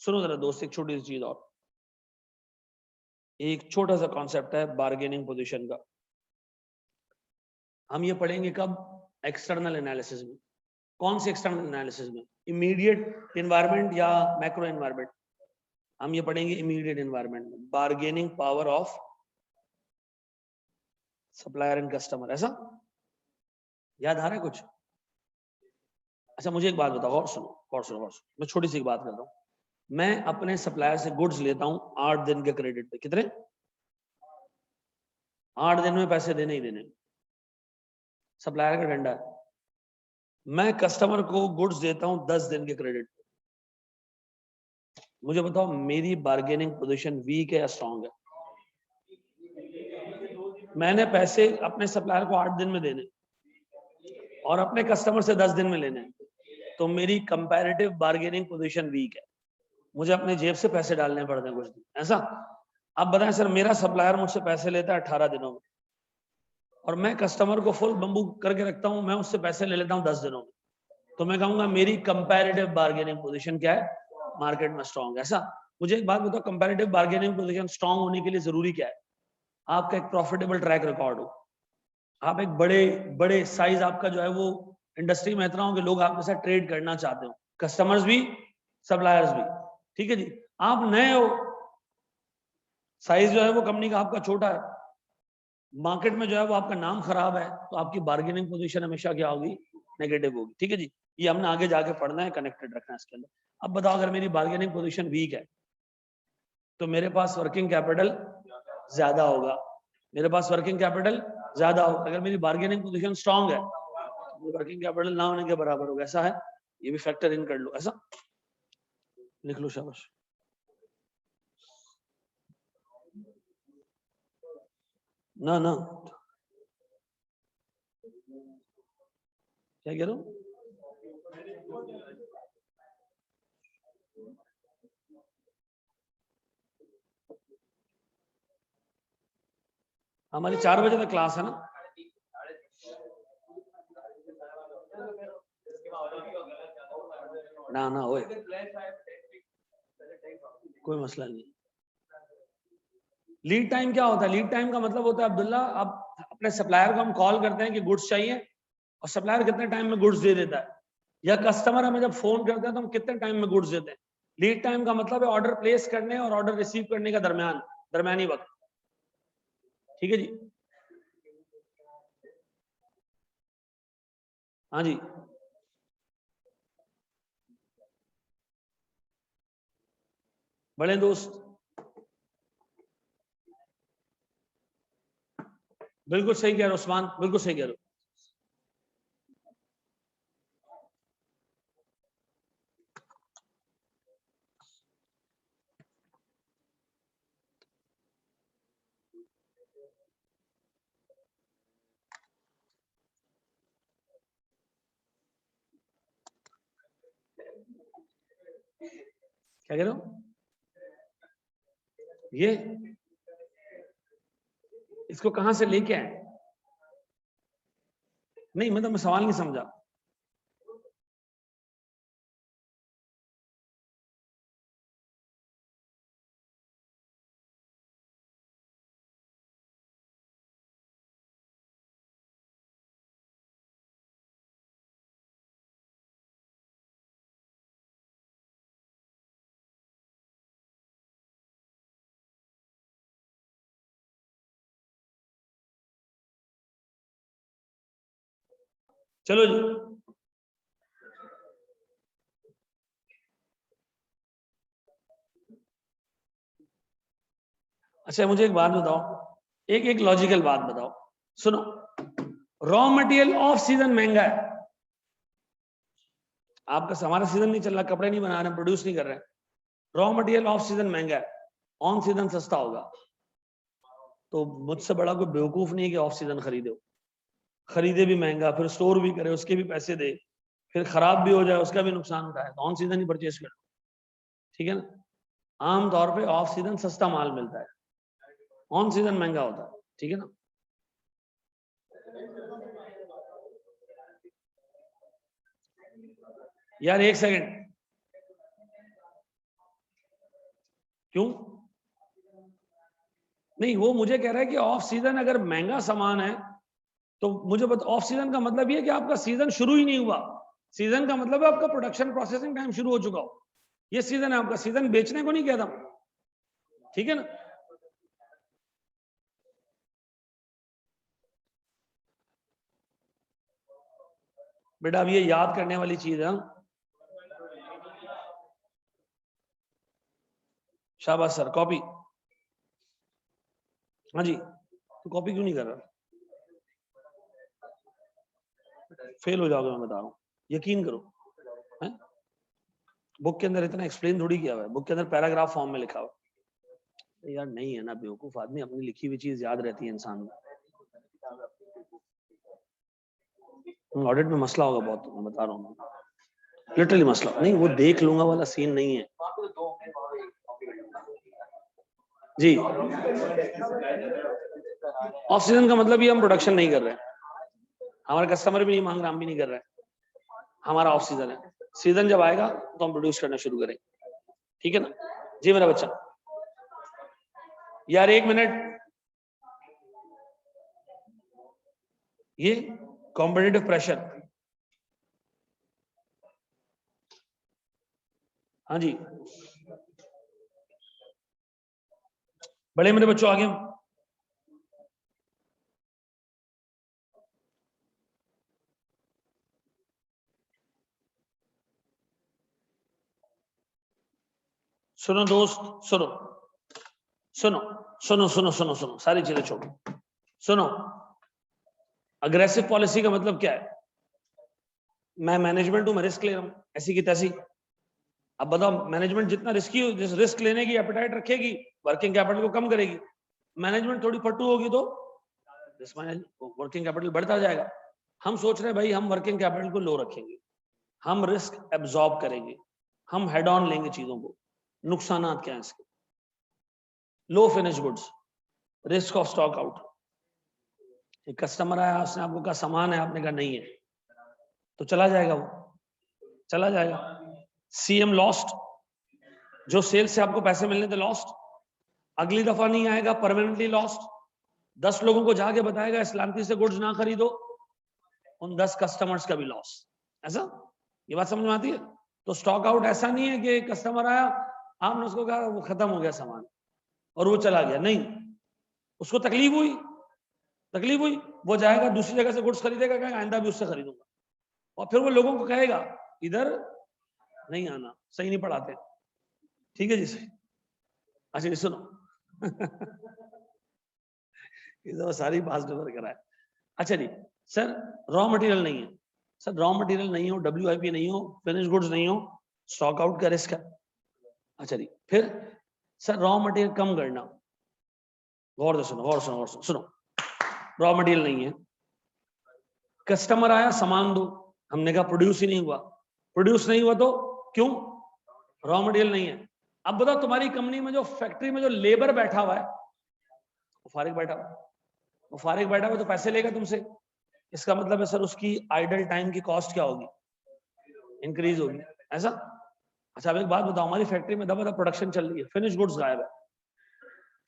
सुनो जरा दोस्त, एक छोटी सी चीज और, एक छोटा सा कॉन्सेप्ट है बार्गेनिंग पोजीशन का, हम ये पढ़ेंगे कब? एक्सटर्नल एनालिसिस में। कौन से एक्सटर्नल एनालिसिस में? इमीडिएट एनवायरनमेंट या मैक्रो एनवायरनमेंट? हम ये पढ़ेंगे इमीडिएट एनवायरनमेंट में, bargaining power of supplier and customer, ऐसा। याद आ रहा है कुछ? अच्छा मुझे एक बात बताओ, और सुनो और सुनो और सुनो, मैं छोटी सी एक बात कर रहा हूँ। मैं अपने सप्लायर से गुड्स लेता हूं 8 दिन के क्रेडिट पे, कितने? 8 दिन में पैसे देने ही देने, सप्लायर का डंडा है। मैं कस्टमर को गुड्स देता हूं 10 दिन के क्रेडिट पे। मुझे बताओ मेरी बार्गेनिंग पोजीशन वीक है या स्ट्रांग है? मैंने पैसे अपने सप्लायर को 8 दिन में देने और अपने कस्टमर से 10 दिन में लेने, तो मेरी कंपैरेटिव बार्गेनिंग पोजीशन वीक है। मुझे अपने जेब से पैसे डालने पड़ते हैं कुछ दिन, ऐसा। आप बताएं सर, मेरा सप्लायर मुझसे पैसे लेता है 18 दिनों में, और मैं कस्टमर को फुल बम्बू करके रखता हूं, मैं उससे पैसे ले लेता हूं 10 दिनों में, तो मैं कहूंगा मेरी कंपैरेटिव बार्गेनिंग पोजीशन क्या है, मार्केट में स्ट्रांग। ऐसा। मुझे एक बात बताओ, कंपैरेटिव बार्गेनिंग पोजीशन स्ट्रांग होने के लिए जरूरी क्या है? आपका एक प्रॉफिटेबल ट्रैक रिकॉर्ड हो, आप एक बड़े बड़े साइज आपका जो है वो इंडस्ट्री में इतना हो कि लोग आपके साथ ट्रेड करना चाहते हो, कस्टमर्स भी सप्लायर्स भी। ठीक है जी। आप नए हो, साइज जो है वो कंपनी का आपका छोटा है, मार्केट में जो है वो आपका नाम खराब है, तो आपकी बार्गेनिंग पोजीशन हमेशा क्या होगी, नेगेटिव होगी। ठीक है जी। ये हमने आगे जाके पढ़ना है, कनेक्टेड रखना है इसके अंदर। अब बताओ, अगर मेरी बार्गेनिंग पोजीशन वीक है तो मेरे पास वर्किंग कैपिटल ज्यादा होगा, मेरे पास वर्किंग कैपिटल ज्यादा होगा। अगर मेरी बार्गेनिंग पोजीशन स्ट्रांग है तो वर्किंग कैपिटल ना होने के बराबर होगा। ऐसा है, ये भी फैक्टर इन कर लो, ऐसा लिख लो, शाबाश। ना ना, क्या कह रहा हूं? हमारी 4 बजे तक क्लास है ना। ना ना ओए, कोई मसला नहीं। लीड टाइम क्या होता है? लीड टाइम का मतलब होता है अब्दुल्ला, अब अपने सप्लायर को हम कॉल करते हैं कि गुड्स चाहिए, और सप्लायर कितने टाइम में गुड्स दे देता है, या कस्टमर हमें जब फोन करते हैं तो हम कितने टाइम में गुड्स देते हैं। लीड टाइम का मतलब है ऑर्डर प्लेस करने और ऑर्डर रिसीव करने का दरमियानी वक्त। ठीक है जी। हाँ जी, बड़े दोस्त, बिल्कुल सही कह रहे हो उस्मान, बिल्कुल सही कह रहे हो। क्या कह रहे हो? ये इसको कहां से लेके आए? नहीं मतलब मैं सवाल नहीं समझा। चलो जी, अच्छा मुझे एक बात बताओ, एक एक लॉजिकल बात बताओ, सुनो। रॉ मटेरियल ऑफ सीजन महंगा है, आपका हमारा सीजन नहीं चल रहा, कपड़े नहीं बना रहे, प्रोड्यूस नहीं कर रहे, रॉ मटेरियल ऑफ सीजन महंगा है, ऑन सीजन सस्ता होगा। तो मुझसे बड़ा कोई बेवकूफ नहीं है कि ऑफ सीजन खरीदे, खरीदे भी महंगा, फिर स्टोर भी करे, उसके भी पैसे दे, फिर खराब भी हो जाए उसका भी नुकसान उठाए, तो ऑन सीजन ही परचेज कर। ठीक है ना। आमतौर पे ऑफ सीजन सस्ता माल मिलता है, ऑन सीजन महंगा होता है। ठीक है ना। यार एक सेकंड, क्यों? नहीं, वो मुझे कह रहा है कि ऑफ सीजन अगर महंगा सामान है तो मुझे बता, ऑफ सीजन का मतलब ये है कि आपका सीजन शुरू ही नहीं हुआ। सीजन का मतलब है आपका प्रोडक्शन प्रोसेसिंग टाइम शुरू हो चुका हो, ये सीजन है आपका, सीजन बेचने को नहीं कहता। ठीक है ना। बेटा अब ये याद करने वाली चीज है। शाबाश सर, कॉपी। हाँ जी, तो कॉपी क्यों नहीं कर रहा? फेल हो जाओगे, मैं बता रहा हूँ, यकीन करो। है? बुक के अंदर इतना एक्सप्लेन थोड़ी किया हुआ है, बुक के अंदर पैराग्राफ फॉर्म में लिखा हुआ है। यार नहीं है ना, बेवकूफ आदमी, अपनी लिखी हुई चीज याद रहती है इंसान को। ऑडिट में मसला होगा बहुत, मैं बता रहा हूँ। लिटरली मसला नहीं, वो देख लूंगा वाला सीन नहीं है जी। ऑफ सीजन का मतलब ये हम प्रोडक्शन नहीं कर रहे हैं, हमारे कस्टमर भी नहीं मांग रहे, हम भी नहीं कर रहे हैं, हमारा ऑफ सीजन है। सीजन जब आएगा तो हम प्रोड्यूस करना शुरू करेंगे, ठीक है ना जी मेरा बच्चा। यार एक मिनट, ये कॉम्पिटिटिव प्रेशर, हाँ जी बड़े मेरे बच्चों आगे, सुनो दोस्त, सुनो सुनो सुनो सुनो सुनो सुनो, सारी चीजें छोड़ो, सुनो। अग्रेसिव पॉलिसी का मतलब क्या है? मैं मैनेजमेंट हूं, मैं रिस्क ले रहा हूं ऐसी की तैसी। अब बताओ, मैनेजमेंट जितना रिस्की हो, जिस रिस्क लेने की एपेटाइट रखेगी, वर्किंग कैपिटल को कम करेगी। मैनेजमेंट थोड़ी फट्टू होगी तो वर्किंग कैपिटल बढ़ता जाएगा। हम सोच रहे हैं भाई हम वर्किंग कैपिटल को लो रखेंगे, हम रिस्क एब्जॉर्ब करेंगे, हम हेड ऑन लेंगे चीजों को। नुकसान क्या है इसके? Low finish goods, risk of stock out. एक कस्टमर आया, उसने आपको कहा सामान है, आपने कहा नहीं है, तो चला जाएगा, वो चला जाएगा। सीएम लॉस्ट, जो सेल्स से आपको पैसे मिलने थे लॉस्ट, अगली दफा नहीं आएगा, परमानेंटली लॉस्ट। 10 लोगों को जाके बताएगा इस्लामती से गुड्स ना खरीदो, उन 10 कस्टमर्स का भी लॉस। ऐसा, ये बात समझ में आती है? तो स्टॉक आउट ऐसा नहीं है कि कस्टमर आया, आपने उसको कहा वो खत्म हो गया सामान और वो चला गया, नहीं, उसको तकलीफ हुई, वो जाएगा दूसरी जगह से गुड्स खरीदेगा, कहेगा आइंदा भी उससे खरीदूंगा, और फिर वो लोगों को कहेगा इधर नहीं आना, सही नहीं पढ़ाते। ठीक है जी, सही। अच्छा जी सुनो तो सारी बात कवर कराए। अच्छा जी सर, रॉ मटेरियल नहीं है, सर रॉ मटेरियल नहीं हो, WIP नहीं हो, फिनिश गुड्स नहीं हो, स्टॉक आउट का रिस्क है। अच्छा जी, फिर सर रॉ मटेरियल कम करना, गौर से सुनो, गौर सुनो, गौर सुनो, सुनो। रॉ मटेरियल नहीं है, कस्टमर आया सामान दो, हमने कहा प्रोड्यूस ही नहीं हुआ, प्रोड्यूस नहीं हुआ तो क्यों? रॉ मटेरियल नहीं है। अब बताओ तुम्हारी कंपनी में जो फैक्ट्री में जो लेबर बैठा हुआ है, वो फारिग बैठा हुआ, वो फारिग बैठा हुआ तो पैसे लेगा तुमसे, इसका मतलब है सर उसकी आइडल टाइम की कॉस्ट क्या होगी? इंक्रीज होगी, ऐसा। अच्छा अब एक बात बताओ, हमारी फैक्ट्री में दबा दब प्रोडक्शन चल रही है, फिनिश गुड्स गायब है,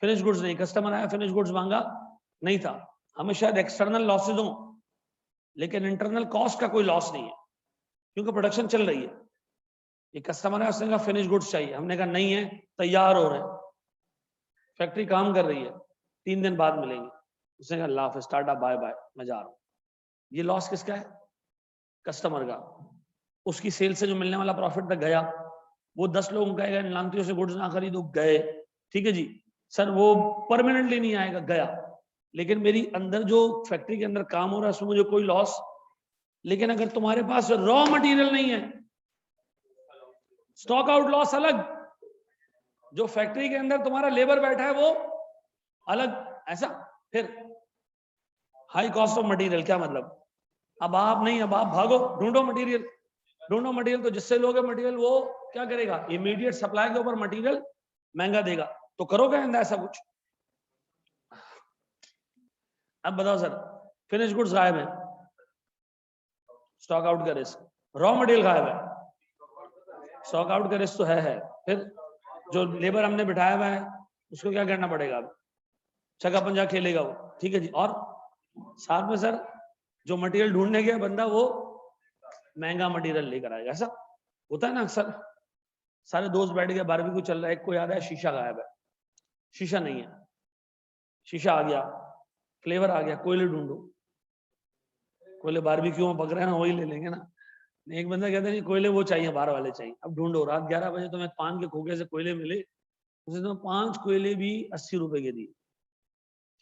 फिनिश गुड्स नहीं, कस्टमर आया फिनिश गुड्स मांगा नहीं था, हमें शायद एक्सटर्नल लॉसेज हो लेकिन इंटरनल कॉस्ट का कोई लॉस नहीं है, क्योंकि प्रोडक्शन चल रही है। ये कस्टमर है, उसने कहा फिनिश गुड्स चाहिए, हमने कहा नहीं है, तैयार हो रहे हैं, फैक्ट्री काम कर रही है, 3 दिन बाद मिलेंगे, उसने कहा अल्लाह हाफिज़, टाटा बाय बाय, मैं जा रहा हूँ। ये लॉस किसका है? कस्टमर का। उसकी सेल से जो मिलने वाला प्रॉफिट तक गया, वो 10 लोगों का नीलामतियों से गुड्स ना खरीदो, गए, ठीक है जी सर, वो परमानेंटली नहीं आएगा, गया, लेकिन मेरी अंदर जो फैक्ट्री के अंदर काम हो रहा है उसमें मुझे कोई लॉस। लेकिन अगर तुम्हारे पास रॉ मटेरियल नहीं है, स्टॉक आउट लॉस अलग, जो फैक्ट्री के अंदर तुम्हारा लेबर बैठा है वो अलग, ऐसा। फिर हाई कॉस्ट ऑफ मटेरियल, क्या मतलब? अब आप नहीं, अब आप भागो, ढूंढो मटेरियल, ढूंढो मटेरियल, तो जिससे लोगे मटेरियल वो क्या करेगा? इमीडिएट सप्लाई के ऊपर मटेरियल महंगा देगा, तो करोगे ऐसा कुछ? अब बताओ सर, फिनिश गुड्स गायब है, स्टॉक आउट का रिस्क, रॉ मटेरियल गायब है, स्टॉक आउट का रिस्क तो है, फिर जो लेबर हमने बिठाया हुआ है उसको क्या करना पड़ेगा? अब छक्का पंजा खेलेगा वो, ठीक है जी। और साथ में सर जो मटेरियल ढूंढने गया बंदा वो महंगा मटेरियल लेकर आएगा, ऐसा होता है ना अक्सर। सारे दोस्त बैठ गए, बारबेक्यू चल रहा है, एक को याद है शीशा गायब है, शीशा नहीं है, शीशा आ गया, फ्लेवर आ गया, कोयले ढूंढो, कोयले बारबेक्यू में पक रहे हैं, वही ले लेंगे ना। एक बंदा कहता नहीं कोयले वो चाहिए, बाहर वाले चाहिए, अब ढूंढो, रात 11 बजे तुम्हें पान के खोखे से कोयले मिले, उसने तो 5 कोयले भी 80 रुपए के दिए,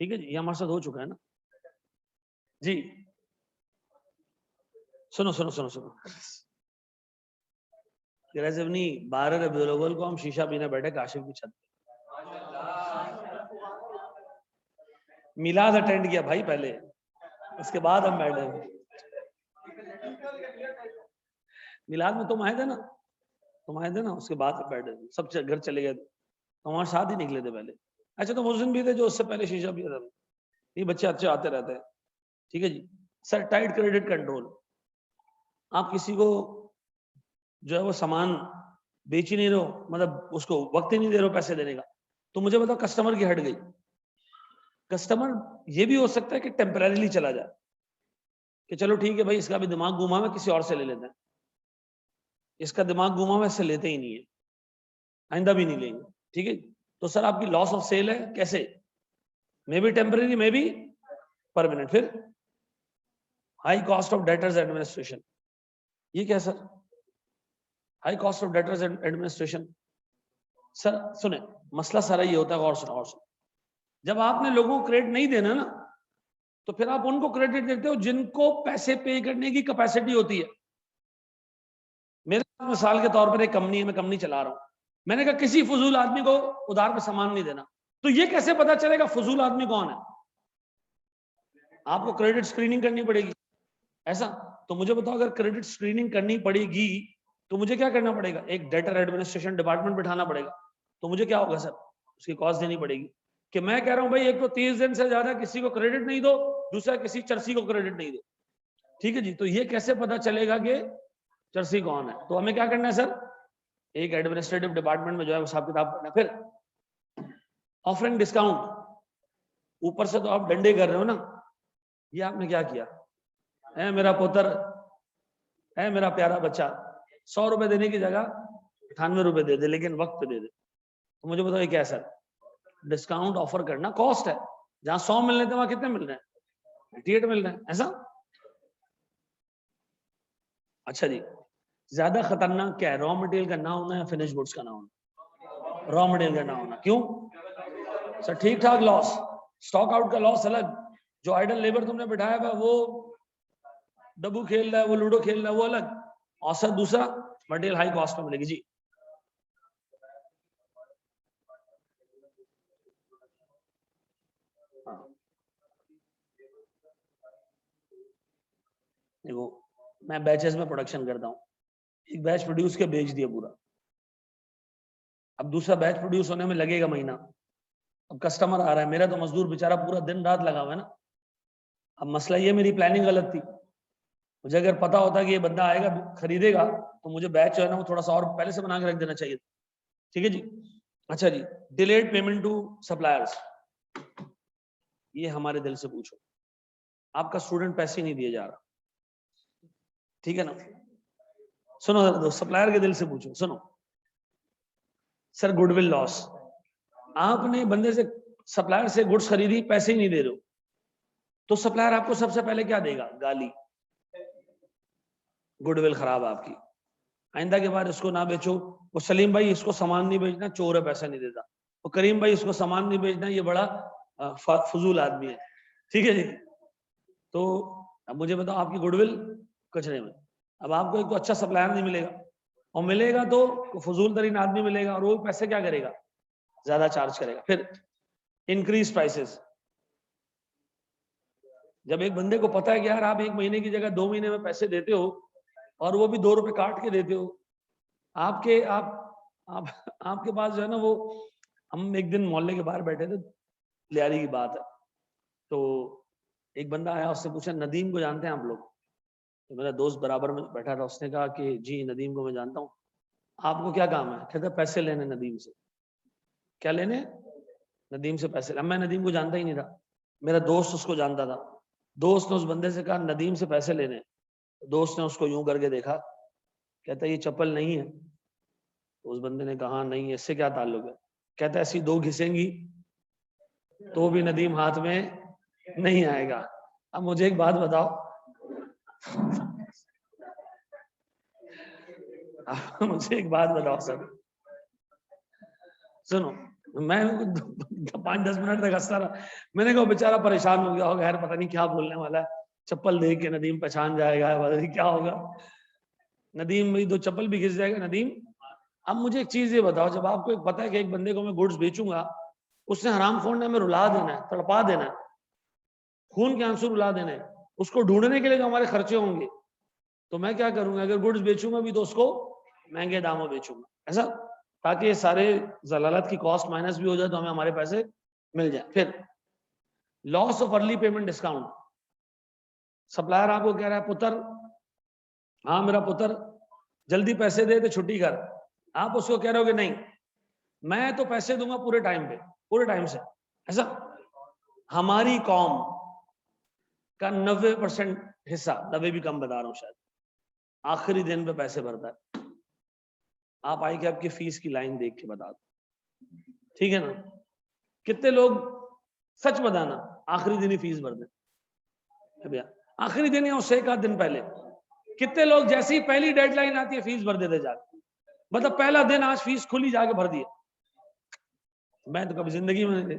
ठीक है जी, ये हमारे साथ हो चुका है ना जी। सुनो सुनो सुनो सुनो, नहीं, 12 रबीउल अव्वल को हम शीशा पीने बैठे काशिफ की छत पे, मिलाद अटेंड किया भाई पहले, उसके बाद हम बैठे। मिलाद में तुम आए थे ना, उसके बाद बैठे सब घर चले गए थे, तो हमारे साथ ही निकले थे पहले। अच्छा, तो मुस्लिम भी थे जो उससे पहले शीशा पिया था। ये बच्चे अच्छे आते रहते हैं, ठीक है जी। सर, टाइट क्रेडिट कंट्रोल, आप किसी को जो है वो सामान बेच ही नहीं रहे हो, मतलब उसको वक्त ही नहीं दे रहे हो पैसे देने का, तो मुझे बताओ कस्टमर की हट गई। कस्टमर ये भी हो सकता है कि टेम्परेरीली चला जाए कि चलो ठीक है भाई, इसका भी दिमाग घूमा, मैं किसी और से ले लेते हैं, इसका दिमाग घूमा, मैं इससे लेते ही नहीं है, आइंदा भी नहीं लेंगे, ठीक है। तो सर आपकी लॉस ऑफ सेल है, कैसे? May be temporary, may be permanent. फिर high cost of debtors administration, ये क्या सर? High cost of debtors administration, sir सुने, मसला सारा ये होता है, गौर सुनो, जब आपने लोगों को क्रेडिट नहीं देना ना, तो फिर आप उनको क्रेडिट देते हो जिनको पैसे पे करने की कैपेसिटी होती है। मेरे पास मिसाल के तौर पर एक कंपनी है, मैं कंपनी चला रहा हूं, मैंने कहा किसी फजूल आदमी को उधार पे सामान नहीं देना, तो ये कैसे पता चलेगा फजूल आदमी कौन है? आपको क्रेडिट स्क्रीनिंग करनी पड़ेगी, ऐसा? तो मुझे बताओ, अगर क्रेडिट स्क्रीनिंग करनी पड़ेगी तो मुझे क्या करना पड़ेगा? एक डेटर एडमिनिस्ट्रेशन डिपार्टमेंट बिठाना पड़ेगा। तो मुझे क्या होगा सर? उसकी कॉस्ट देनी पड़ेगी कि मैं कह रहा हूं भाई, एक तो 30 दिन से ज्यादा किसी को क्रेडिट नहीं दो, दूसरा किसी चर्सी को क्रेडिट नहीं दो, ठीक है जी। तो ये कैसे पता चलेगा कि चर्सी कौन है? तो हमें क्या करना है सर? एक एडमिनिस्ट्रेटिव डिपार्टमेंट में जो है हिसाब किताब करना। फिर ऑफरिंग डिस्काउंट, ऊपर से तो आप डंडे कर रहे हो ना, ये आपने क्या किया है? मेरा पुत्र है, मेरा प्यारा बच्चा, 100 रुपए देने की जगह 98 रुपए दे दे, लेकिन वक्त पे दे दे। तो मुझे बताओ ये क्या है सर? डिस्काउंट ऑफर करना कॉस्ट है। जहां 100 मिल रहे थे वहां कितने मिल रहे हैं? 88 मिल रहे हैं, ऐसा? अच्छा जी, ज्यादा खतरनाक क्या है, रॉ मटेरियल का ना होना या फिनिश गुड्स का ना होना? रॉ मटेरियल का ना होना। क्यों सर? ठीक ठाक लॉस, स्टॉक आउट का लॉस अलग, जो आइडल लेबर तुमने बिठाया हुआ वो डब्बू खेल रहा है, वो लूडो खेल रहा है, वो अलग। औसत दूसरा, मटेरियल हाई कॉस्ट में मिलेगी जी। देखो, मैं बैचेस में प्रोडक्शन करता हूँ, एक बैच प्रोड्यूस के बेच दिया पूरा, अब दूसरा बैच प्रोड्यूस होने में लगेगा महीना, अब कस्टमर आ रहा है, मेरा तो मजदूर बेचारा पूरा दिन रात लगा हुआ है ना। अब मसला ये, मेरी प्लानिंग गलत थी, मुझे अगर पता होता कि ये बंदा आएगा खरीदेगा, तो मुझे बैच जो है ना वो थोड़ा सा और पहले से बना के रख देना चाहिए, ठीक है जी। अच्छा जी, डिलेड पेमेंट टू सप्लायर्स, ये हमारे दिल से पूछो, आपका स्टूडेंट पैसे नहीं दिए जा रहा, ठीक है ना? सुनो दोस्त, सप्लायर के दिल से पूछो, सुनो सर, गुडविल लॉस, आपने बंदे से, सप्लायर से गुड्स खरीदी, पैसे ही नहीं दे रहे हो, तो सप्लायर आपको सबसे पहले क्या देगा? गाली, गुडविल खराब आपकी, आइंदा के बाद इसको ना बेचो। वो सलीम भाई इसको सामान नहीं बेचना, चोर है, पैसा नहीं देता। वो करीम भाई इसको सामान नहीं बेचना, ये बड़ा फजूल आदमी है, ठीक है जी। तो अब मुझे बताओ, आपकी गुडविल कचरे में। अब आपको एक तो अच्छा सप्लायर नहीं मिलेगा, और मिलेगा तो फजूल तरीन आदमी मिलेगा, और वो पैसे क्या करेगा? ज्यादा चार्ज करेगा। फिर इंक्रीज प्राइसेस, जब एक बंदे को पता है कि यार आप 1 महीने की जगह 2 महीने में पैसे देते हो, और वो भी 2 रुपए काट के देते हो, आपके आप आपके पास जो है ना वो, हम एक दिन मोहल्ले के बाहर बैठे थे, लियारी की बात है, तो एक बंदा आया, उससे पूछा नदीम को जानते हैं आप लोग? तो मेरा दोस्त बराबर में बैठा था, उसने कहा कि जी नदीम को मैं जानता हूँ। आपको क्या काम है? कहता पैसे लेने नदीम से। क्या लेने? नदीम से पैसे। अब मैं नदीम को जानता ही नहीं था, मेरा दोस्त उसको जानता था। दोस्त ने उस बंदे से कहा नदीम से पैसे लेने, दोस्त ने उसको यूं करके देखा, कहता ये चप्पल नहीं है। तो उस बंदे ने कहा नहीं है, इससे क्या ताल्लुक है? कहता ऐसी 2 घिसेंगी तो भी नदीम हाथ में नहीं आएगा। अब मुझे एक बात बताओ, मुझे एक बात बताओ सर, सुनो, मैं 5-10 मिनट तक हंसता रहा, मैंने कहा बेचारा परेशान हो गया होगा, यार पता नहीं क्या बोलने वाला है, चप्पल देख के नदीम पहचान जाएगा, पता नहीं क्या होगा, नदीम मेरी 2 चप्पल भी घिस जाएगा नदीम। अब मुझे एक चीज ये बताओ, जब आपको एक पता है कि एक बंदे को मैं गुड्स बेचूंगा, उसने हराम खोरने में रुला देना है, तड़पा देना है, खून के आंसू रुला देना है, उसको ढूंढने के लिए जो हमारे खर्चे होंगे, तो मैं क्या करूंगा, अगर गुड्स बेचूंगा भी तो उसको महंगे दामों बेचूंगा, ऐसा, ताकि ये सारे जलालत की कॉस्ट माइनस भी हो जाए तो हमें हमारे पैसे मिल जाए। फिर loss of early payment discount, supplier आपको कह रहा है पुत्र, हाँ मेरा पुत्र जल्दी पैसे दे तो छुट्टी कर, आप उसको कह रहे हो कि नहीं मैं तो पैसे दूंगा पूरे टाइम पे, पूरे टाइम से, ऐसा। हमारी कौम का 90% हिस्सा, 90 भी कम बता रहा हूं शायद, आखिरी दिन पे पैसे भरता है। आप आई कि आपकी फीस की लाइन देख के बता दो, ठीक है ना। कितने लोग, सच बताना, आखिरी दिन ही फीस भर दें भैया, आखिरी दिन या उससे एक आध दिन पहले। कितने लोग जैसे ही पहली डेडलाइन आती है फीस भर देते जाके, मतलब पहला दिन आज फीस खुली जाके भर दी। मैं तो कभी जिंदगी में नहीं।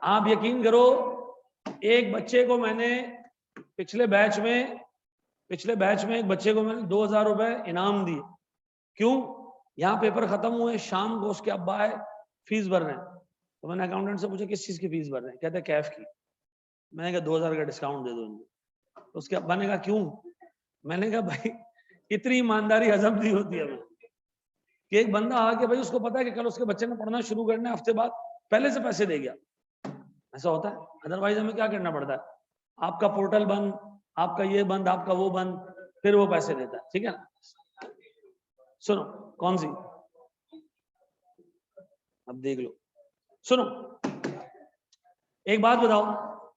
आप यकीन करो, एक बच्चे को मैंने पिछले बैच में एक बच्चे को मैंने 2000 रुपए इनाम दिए। क्यों? यहाँ पेपर खत्म हुए, शाम को उसके अब्बा है फीस भर रहे हैं, तो मैंने अकाउंटेंट से पूछा किस चीज की फीस भर रहे हैं, कहते हैं कैफ की। मैंने कहा 2000 का डिस्काउंट दे दो इनको। तो उसके अब्बा ने कहा क्यों? मैंने कहा भाई इतनी ईमानदारी हजम नहीं होती है मैं, कि एक बंदा आके भाई उसको पता है कि कल उसके बच्चे ने पढ़ना शुरू करना है, हफ्ते बाद पहले से पैसे दे गया, ऐसा होता है। अदरवाइज हमें क्या करना पड़ता है, आपका पोर्टल बंद, आपका ये बंद, आपका वो बंद, फिर वो पैसे देता है, ठीक है ना। सुनो, कौन सी, अब देख लो, सुनो एक बात बताओ,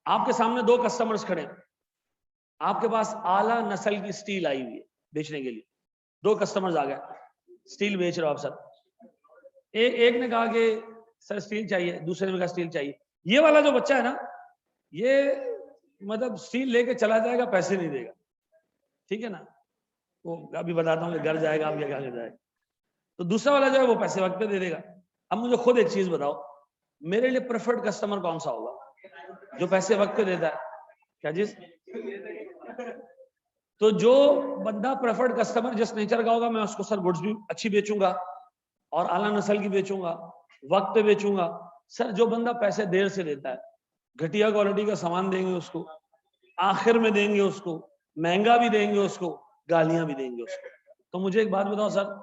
आपके सामने दो कस्टमर्स खड़े हैं, आपके पास आला नस्ल की स्टील आई हुई है बेचने के लिए, दो कस्टमर्स आ गए, स्टील बेच रहे हो आप सर। एक ने कहा कि सर स्टील चाहिए, दूसरे ने कहा स्टील चाहिए। ये वाला जो बच्चा है ना, ये मतलब स्टील लेके चला जाएगा, पैसे नहीं देगा, ठीक है ना। वो अभी बताता हूँ कि घर जाएगा आप क्या जाएगा। तो दूसरा वाला जो है वो पैसे वक्त पे दे देगा। अब मुझे खुद एक चीज बताओ, मेरे लिए प्रेफर्ड कस्टमर कौन सा होगा? जो पैसे वक्त पे देता है। क्या चीज? तो जो बंदा प्रेफर्ड कस्टमर जिस नेचर का होगा, मैं उसको सर गुड्स भी अच्छी बेचूंगा और आला नस्ल की बेचूंगा, वक्त पे बेचूंगा। सर जो बंदा पैसे देर से देता है, घटिया क्वालिटी का सामान देंगे उसको, आखिर में देंगे उसको, महंगा भी देंगे उसको, गालियां भी देंगे उसको। तो मुझे एक बात बताओ सर,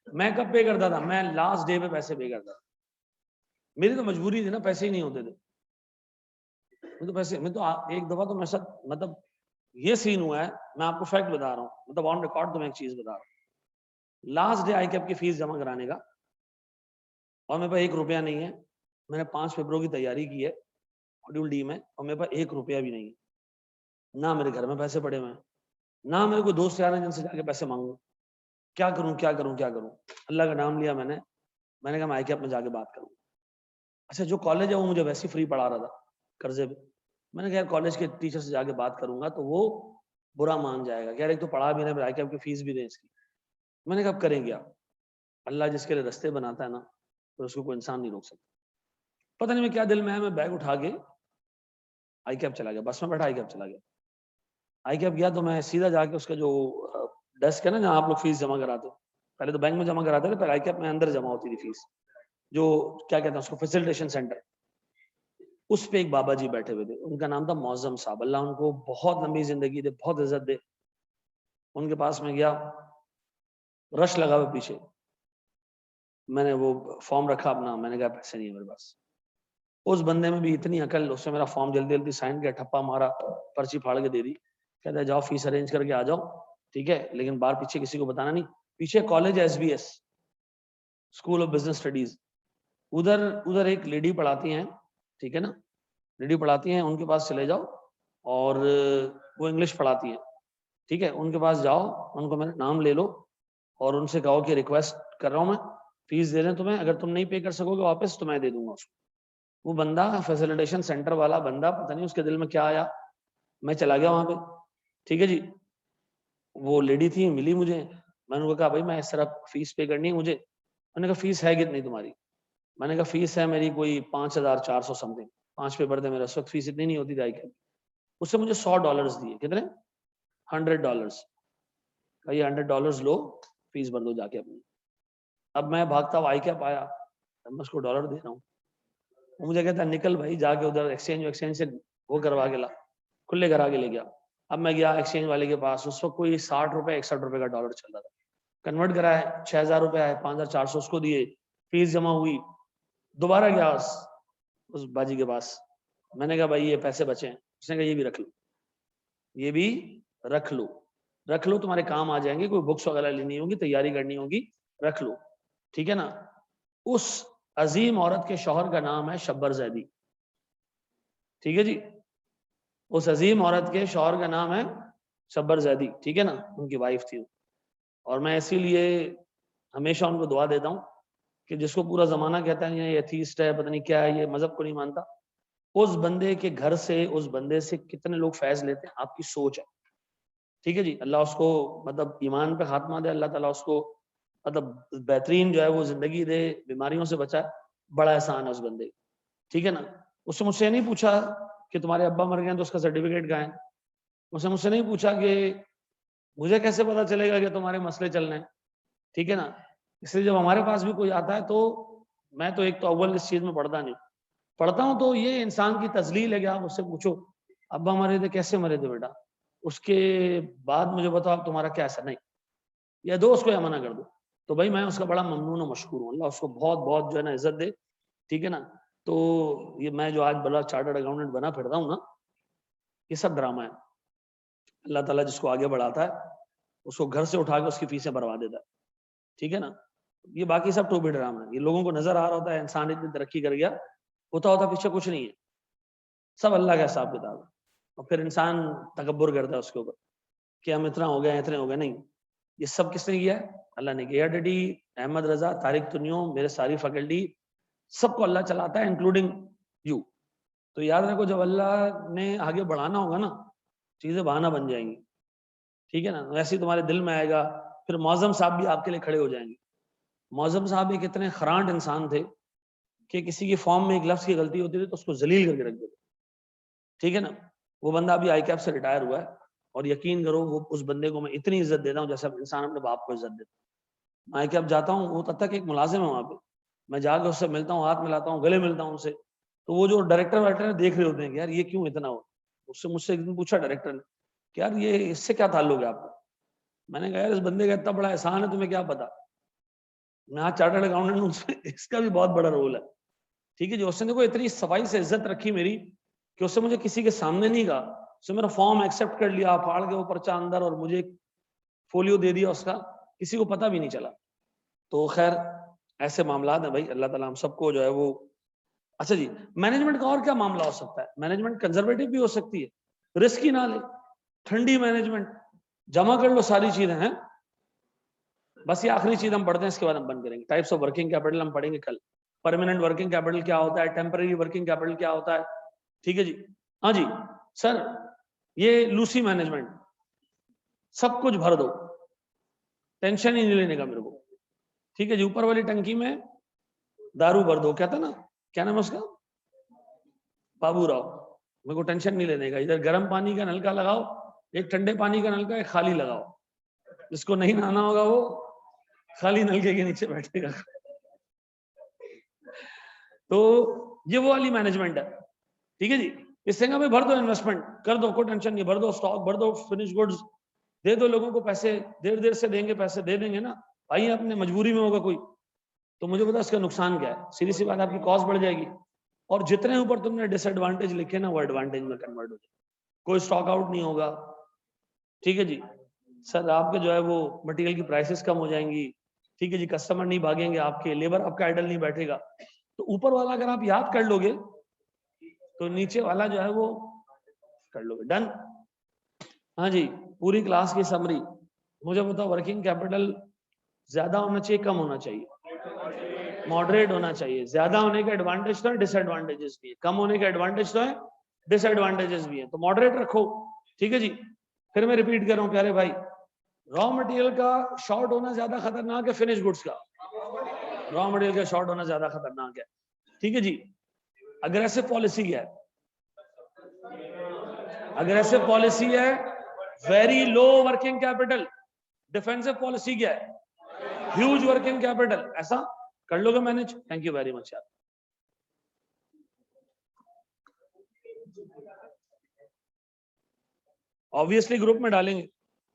मैं कब पे करता था? मैं लास्ट डे पे पैसे पे करता था। मेरी तो मजबूरी थी ना, पैसे ही नहीं होते थे। मैं तो एक दफा तो मेरे साथ मतलब ये सीन हुआ है, मैं आपको फैक्ट बता रहा हूँ, मतलब ऑन रिकॉर्ड तो मैं एक चीज बता रहा हूँ। लास्ट डे आई कैप की फीस जमा कराने का, और मेरे पास 1 रुपया नहीं है। मैंने 5 पेपरों की तैयारी की है मॉड्यूल डी में, और मेरे पास 1 रुपया भी नहीं है। ना मेरे घर में पैसे पड़े हुए हैं, ना मेरे को दोस्त यार हैं जिनसे जाके पैसे मांगू। क्या करूं क्या करूं क्या करूं? अल्लाह का नाम लिया मैंने कहा मैं आई कैप में जाके बात करूं। अच्छा, जो कॉलेज है वो मुझे वैसे ही फ्री पढ़ा रहा था कर्जे पे। मैंने कहा यार कॉलेज के टीचर से जाके बात करूंगा तो वो बुरा मान जाएगा, कह रहे एक तो पढ़ा भी नहीं, आई कैप की फीस भी दें इसकी। मैंने कहा अब करेंगे आप, अल्लाह जिसके लिए रास्ते बनाता है ना, तो उसको कोई इंसान नहीं रोक सकता। पता नहीं मैं क्या दिल में है, मैं बैग उठा के आई कैप चला गया, बस में बैठा आई कैप चला गया। आई कैप गया तो मैं सीधा जाके उसका जो डेस्क है ना जहाँ आप लोग फीस जमा कराते हो, पहले तो बैंक में जमा कराते थे, पहले आई कैप में अंदर जमा होती थी फीस, जो क्या कहते हैं उसको, फैसिलिटेशन सेंटर। उस पे एक बाबा जी बैठे हुए थे, उनका नाम था मौजम साहब, अल्लाह उनको बहुत लंबी जिंदगी दे, बहुत इज्जत दे। उनके पास में गया, रश लगा हुआ पीछे, मैंने वो फॉर्म रखा अपना, मैंने कहा पैसे नहीं है मेरे पास। उस बंदे में भी इतनी अकल, उसने मेरा फॉर्म जल्दी जल्दी साइन किया, ठप्पा मारा, पर्ची फाड़ के दे दी, कहता है जाओ फीस अरेंज करके आ जाओ, ठीक है, लेकिन बाहर पीछे किसी को बताना नहीं। पीछे कॉलेज है SBS, school of business studies, उधर उधर एक लेडी पढ़ाती हैं, ठीक है ना, लेडी पढ़ाती हैं, उनके पास चले जाओ, और वो इंग्लिश पढ़ाती हैं, ठीक है, उनके पास जाओ, उनको मेरा नाम ले लो और उनसे कहो कि रिक्वेस्ट कर रहा हूँ मैं, फीस दे रहे हैं तुम्हें, अगर तुम नहीं पे कर सकोगे वापस तो मैं दे दूंगा उसको। वो बंदा फैसिलिटेशन सेंटर वाला बंदा, पता नहीं उसके दिल में क्या आया, मैं चला गया वहां पे, ठीक है जी। वो लेडी थी, मिली मुझे, मैंने उनको कहा भाई मैं इस तरह फीस पे करनी है मुझे। मैंने कहा फीस है कितनी तुम्हारी? मैंने कहा फीस है मेरी कोई 5400 समथिंग, 5 पेपर थे मेरे, उस वक्त फीस इतनी नहीं होती थी। उससे मुझे $100 दिए, कितने? $100। ये $100 लो, फीस भर दो जाके अपनी। अब मैं भागता हुआ आई कैप आया, मैं उसको डॉलर दे रहा हूँ, वो मुझे कहता है निकल भाई जाके उधर एक्सचेंज से वो करवा के ला, खुले करा के ले गया। अब मैं गया एक्सचेंज वाले के पास, उस वक्त कोई 60 रुपए 61 रुपए का डॉलर चल रहा था। कन्वर्ट करा है, 6000 रुपए आए, 5400 उसको दिए, फीस जमा हुई। दोबारा गया उस बाजी के पास, मैंने कहा भाई ये पैसे बचे हैं। उसने कहा ये भी रख लो, ये भी रख लो, रख लो, तुम्हारे काम आ जाएंगे, कोई बुक्स वगैरह लेनी होगी, तैयारी करनी होगी, रख लो, ठीक है ना। उस अजीम औरत के शौहर का नाम है शब्बर जैदी, ठीक है जी। उस अजीम औरत के शौहर का नाम है शब्बर जैदी, ठीक है ना, उनकी वाइफ थी। और मैं इसीलिए हमेशा उनको दुआ देता हूँ कि जिसको पूरा जमाना कहता है ये एथीस्ट है, पता नहीं क्या है, ये मजहब को नहीं मानता, उस बंदे के घर से, उस बंदे से कितने लोग फैज लेते हैं, आपकी सोच है, ठीक है जी। अल्लाह उसको मतलब ईमान पे खात्मा दे, अल्लाह ताला उसको मतलब बेहतरीन जो है वो जिंदगी दे, बीमारियों से बचाए, बड़ा एहसान है उस बंदे, ठीक है ना। उसने मुझसे नहीं पूछा कि तुम्हारे अब्बा मर गए तो उसका सर्टिफिकेट कहाँ है, उसने मुझसे नहीं पूछा कि मुझे कैसे पता चलेगा कि तुम्हारे मसले चल रहे हैं, ठीक है ना। इसलिए जब हमारे पास भी कोई आता है तो मैं तो एक तो अव्वल इस चीज में पढ़ता नहीं, पढ़ता हूँ तो ये इंसान की तजलील है कि आप उससे पूछो अब्बा मरे थे, कैसे मरे थे बेटा, उसके बाद मुझे बताओ आप तुम्हारा क्या ऐसा नहीं, या दो उसको या मना कर दो। तो भाई मैं उसका बड़ा ममनून और मशकूर हूँ, अल्लाह उसको बहुत बहुत जो है ना इज्जत दे, ठीक है ना। तो ये मैं जो आज बड़ा चार्टर्ड अकाउंटेंट बना फिरता हूँ ना, ये सब ड्रामा है। अल्लाह ताला जिसको आगे बढ़ाता है उसको घर से उठा के उसकी फीसें भरवा देता है, ठीक है ना। ये बाकी सब टोपी ड्रामा है, ये लोगों को नजर आ रहा होता है इंसान इतनी तरक्की कर गया, होता होता पीछे कुछ नहीं है, सब अल्लाह का हिसाब किताब है। और फिर इंसान तकब्बुर करता है उसके ऊपर कि हम इतना हो गए इतने हो गए, नहीं, ये सब किसने किया है, अल्लाह ने किया। डडी, अहमद रजा, तारिक तुनियो, मेरे सारी फैकल्टी, सबको अल्लाह चलाता है, इंक्लूडिंग यू। तो याद रखो जब अल्लाह ने आगे बढ़ाना होगा ना, चीजें बहाना बन जाएंगी, ठीक है ना। वैसे ही तुम्हारे दिल में आएगा, फिर मौजम साहब भी आपके लिए खड़े हो जाएंगे। मौजम साहब एक इतने खरांट इंसान थे कि किसी की फॉर्म में एक लफ्ज की गलती होती थी तो उसको जलील करके रख देते, ठीक है ना। वो बंदा अभी आई कैप से रिटायर हुआ है, और यकीन करो वो उस बंदे को मैं इतनी इज्जत देता हूँ जैसे इंसान अपने बाप को इज्जत देता है। मैं आई कैप जाता हूँ, वो तब तक एक मुलाजिम है वहां पे, मैं जाकर उससे मिलता हूँ, हाथ मिलाता हूँ, गले मिलता हूँ उनसे, तो वो जो डायरेक्टर वायरेक्टर देख रहे होते हैं कि यार ये क्यों इतना हो। उससे मुझसे एक दिन पूछा डायरेक्टर ने कि यार ये इससे क्या ताल्लुक है आपका। मैंने कहा यार इस बंदे का इतना बड़ा एहसान है, तुम्हें क्या पता, मैं आज चार्टर्ड अकाउंटेंट हूँ, इसका भी बहुत बड़ा रोल है, ठीक है जी। उसने देखो इतनी सफाई से इज्जत रखी मेरी कि उससे मुझे किसी के सामने नहीं कहा, उसने मेरा फॉर्म एक्सेप्ट कर लिया, फाड़ के वो पर्चा अंदर, और मुझे एक फोलियो दे दिया उसका, किसी को पता भी नहीं चला। तो खैर ऐसे मामला है भाई, अल्लाह ताला हम सबको जो है वो। अच्छा जी, मैनेजमेंट का और क्या मामला हो सकता है, मैनेजमेंट कंजर्वेटिव भी हो सकती है, रिस्क ही ना ले, ठंडी मैनेजमेंट, जमा कर लो सारी चीजें हैं। बस ये आखिरी चीज हम पढ़ते हैं, इसके बाद हम बंद करेंगे। टाइप्स ऑफ वर्किंग कैपिटल हम पढ़ेंगे कल। परमानेंट वर्किंग कैपिटल क्या होता है, टेम्पररी वर्किंग कैपिटल क्या होता है, ठीक है जी। हाँ जी सर, ये लूसी मैनेजमेंट, सब कुछ भर दो, टेंशन ही नहीं लेने का मेरे को, ठीक है जी। ऊपर वाली टंकी में दारू भर दो, कहता ना, क्या नाम है उसका, बाबू राव, मेरे को टेंशन नहीं लेने का। इधर गर्म पानी का नलका लगाओ, एक ठंडे पानी का नलका, एक खाली लगाओ, जिसको नहीं नहाना होगा वो खाली नलके के नीचे बैठेगा। तो ये वो वाली मैनेजमेंट है, ठीक है जी। इससे भाई भर दो, इन्वेस्टमेंट कर दो, कोई टेंशन नहीं, भर दो स्टॉक, भर दो फिनिश गुड्स, दे दो लोगों को पैसे, देर देर से देंगे पैसे, दे देंगे ना भाई, अपने मजबूरी में होगा कोई, तो मुझे पता इसका नुकसान क्या है, सीधी सी बात, आपकी कॉस्ट बढ़ जाएगी, और जितने ऊपर तुमने डिसएडवांटेज लिखे ना वो एडवांटेज में कन्वर्ट हो जाए, कोई स्टॉक आउट नहीं होगा, ठीक है जी। सर आपके जो है वो मटेरियल की प्राइसेस कम हो जाएंगी, ठीक है जी, कस्टमर नहीं भागेंगे आपके, लेबर आपका आइडल नहीं बैठेगा। तो ऊपर वाला अगर आप याद कर लोगे तो नीचे वाला जो है वो कर लोगे, डन। हाँ जी, पूरी क्लास की समरी मुझे बताओ, वर्किंग कैपिटल ज्यादा होना चाहिए कम होना चाहिए, मॉडरेट होना चाहिए। ज्यादा होने के एडवांटेज तो है, डिसएडवांटेजेस भी है, कम होने के एडवांटेज तो है, डिसएडवांटेजेस भी है, तो मॉडरेट रखो, ठीक है जी। फिर मैं रिपीट कर रहा हूँ प्यारे भाई, रॉ मटेरियल का शॉर्ट होना ज्यादा खतरनाक है फिनिश गुड्स का, रॉ मटेरियल का शॉर्ट होना ज्यादा खतरनाक है, ठीक है जी। अग्रेसिव पॉलिसी क्या है, अग्रेसिव पॉलिसी है very low working capital, defensive policy क्या है, ह्यूज वर्किंग कैपिटल। ऐसा कर लोगे manage, thank you very much यार। ऑब्वियसली ग्रुप में डालेंगे।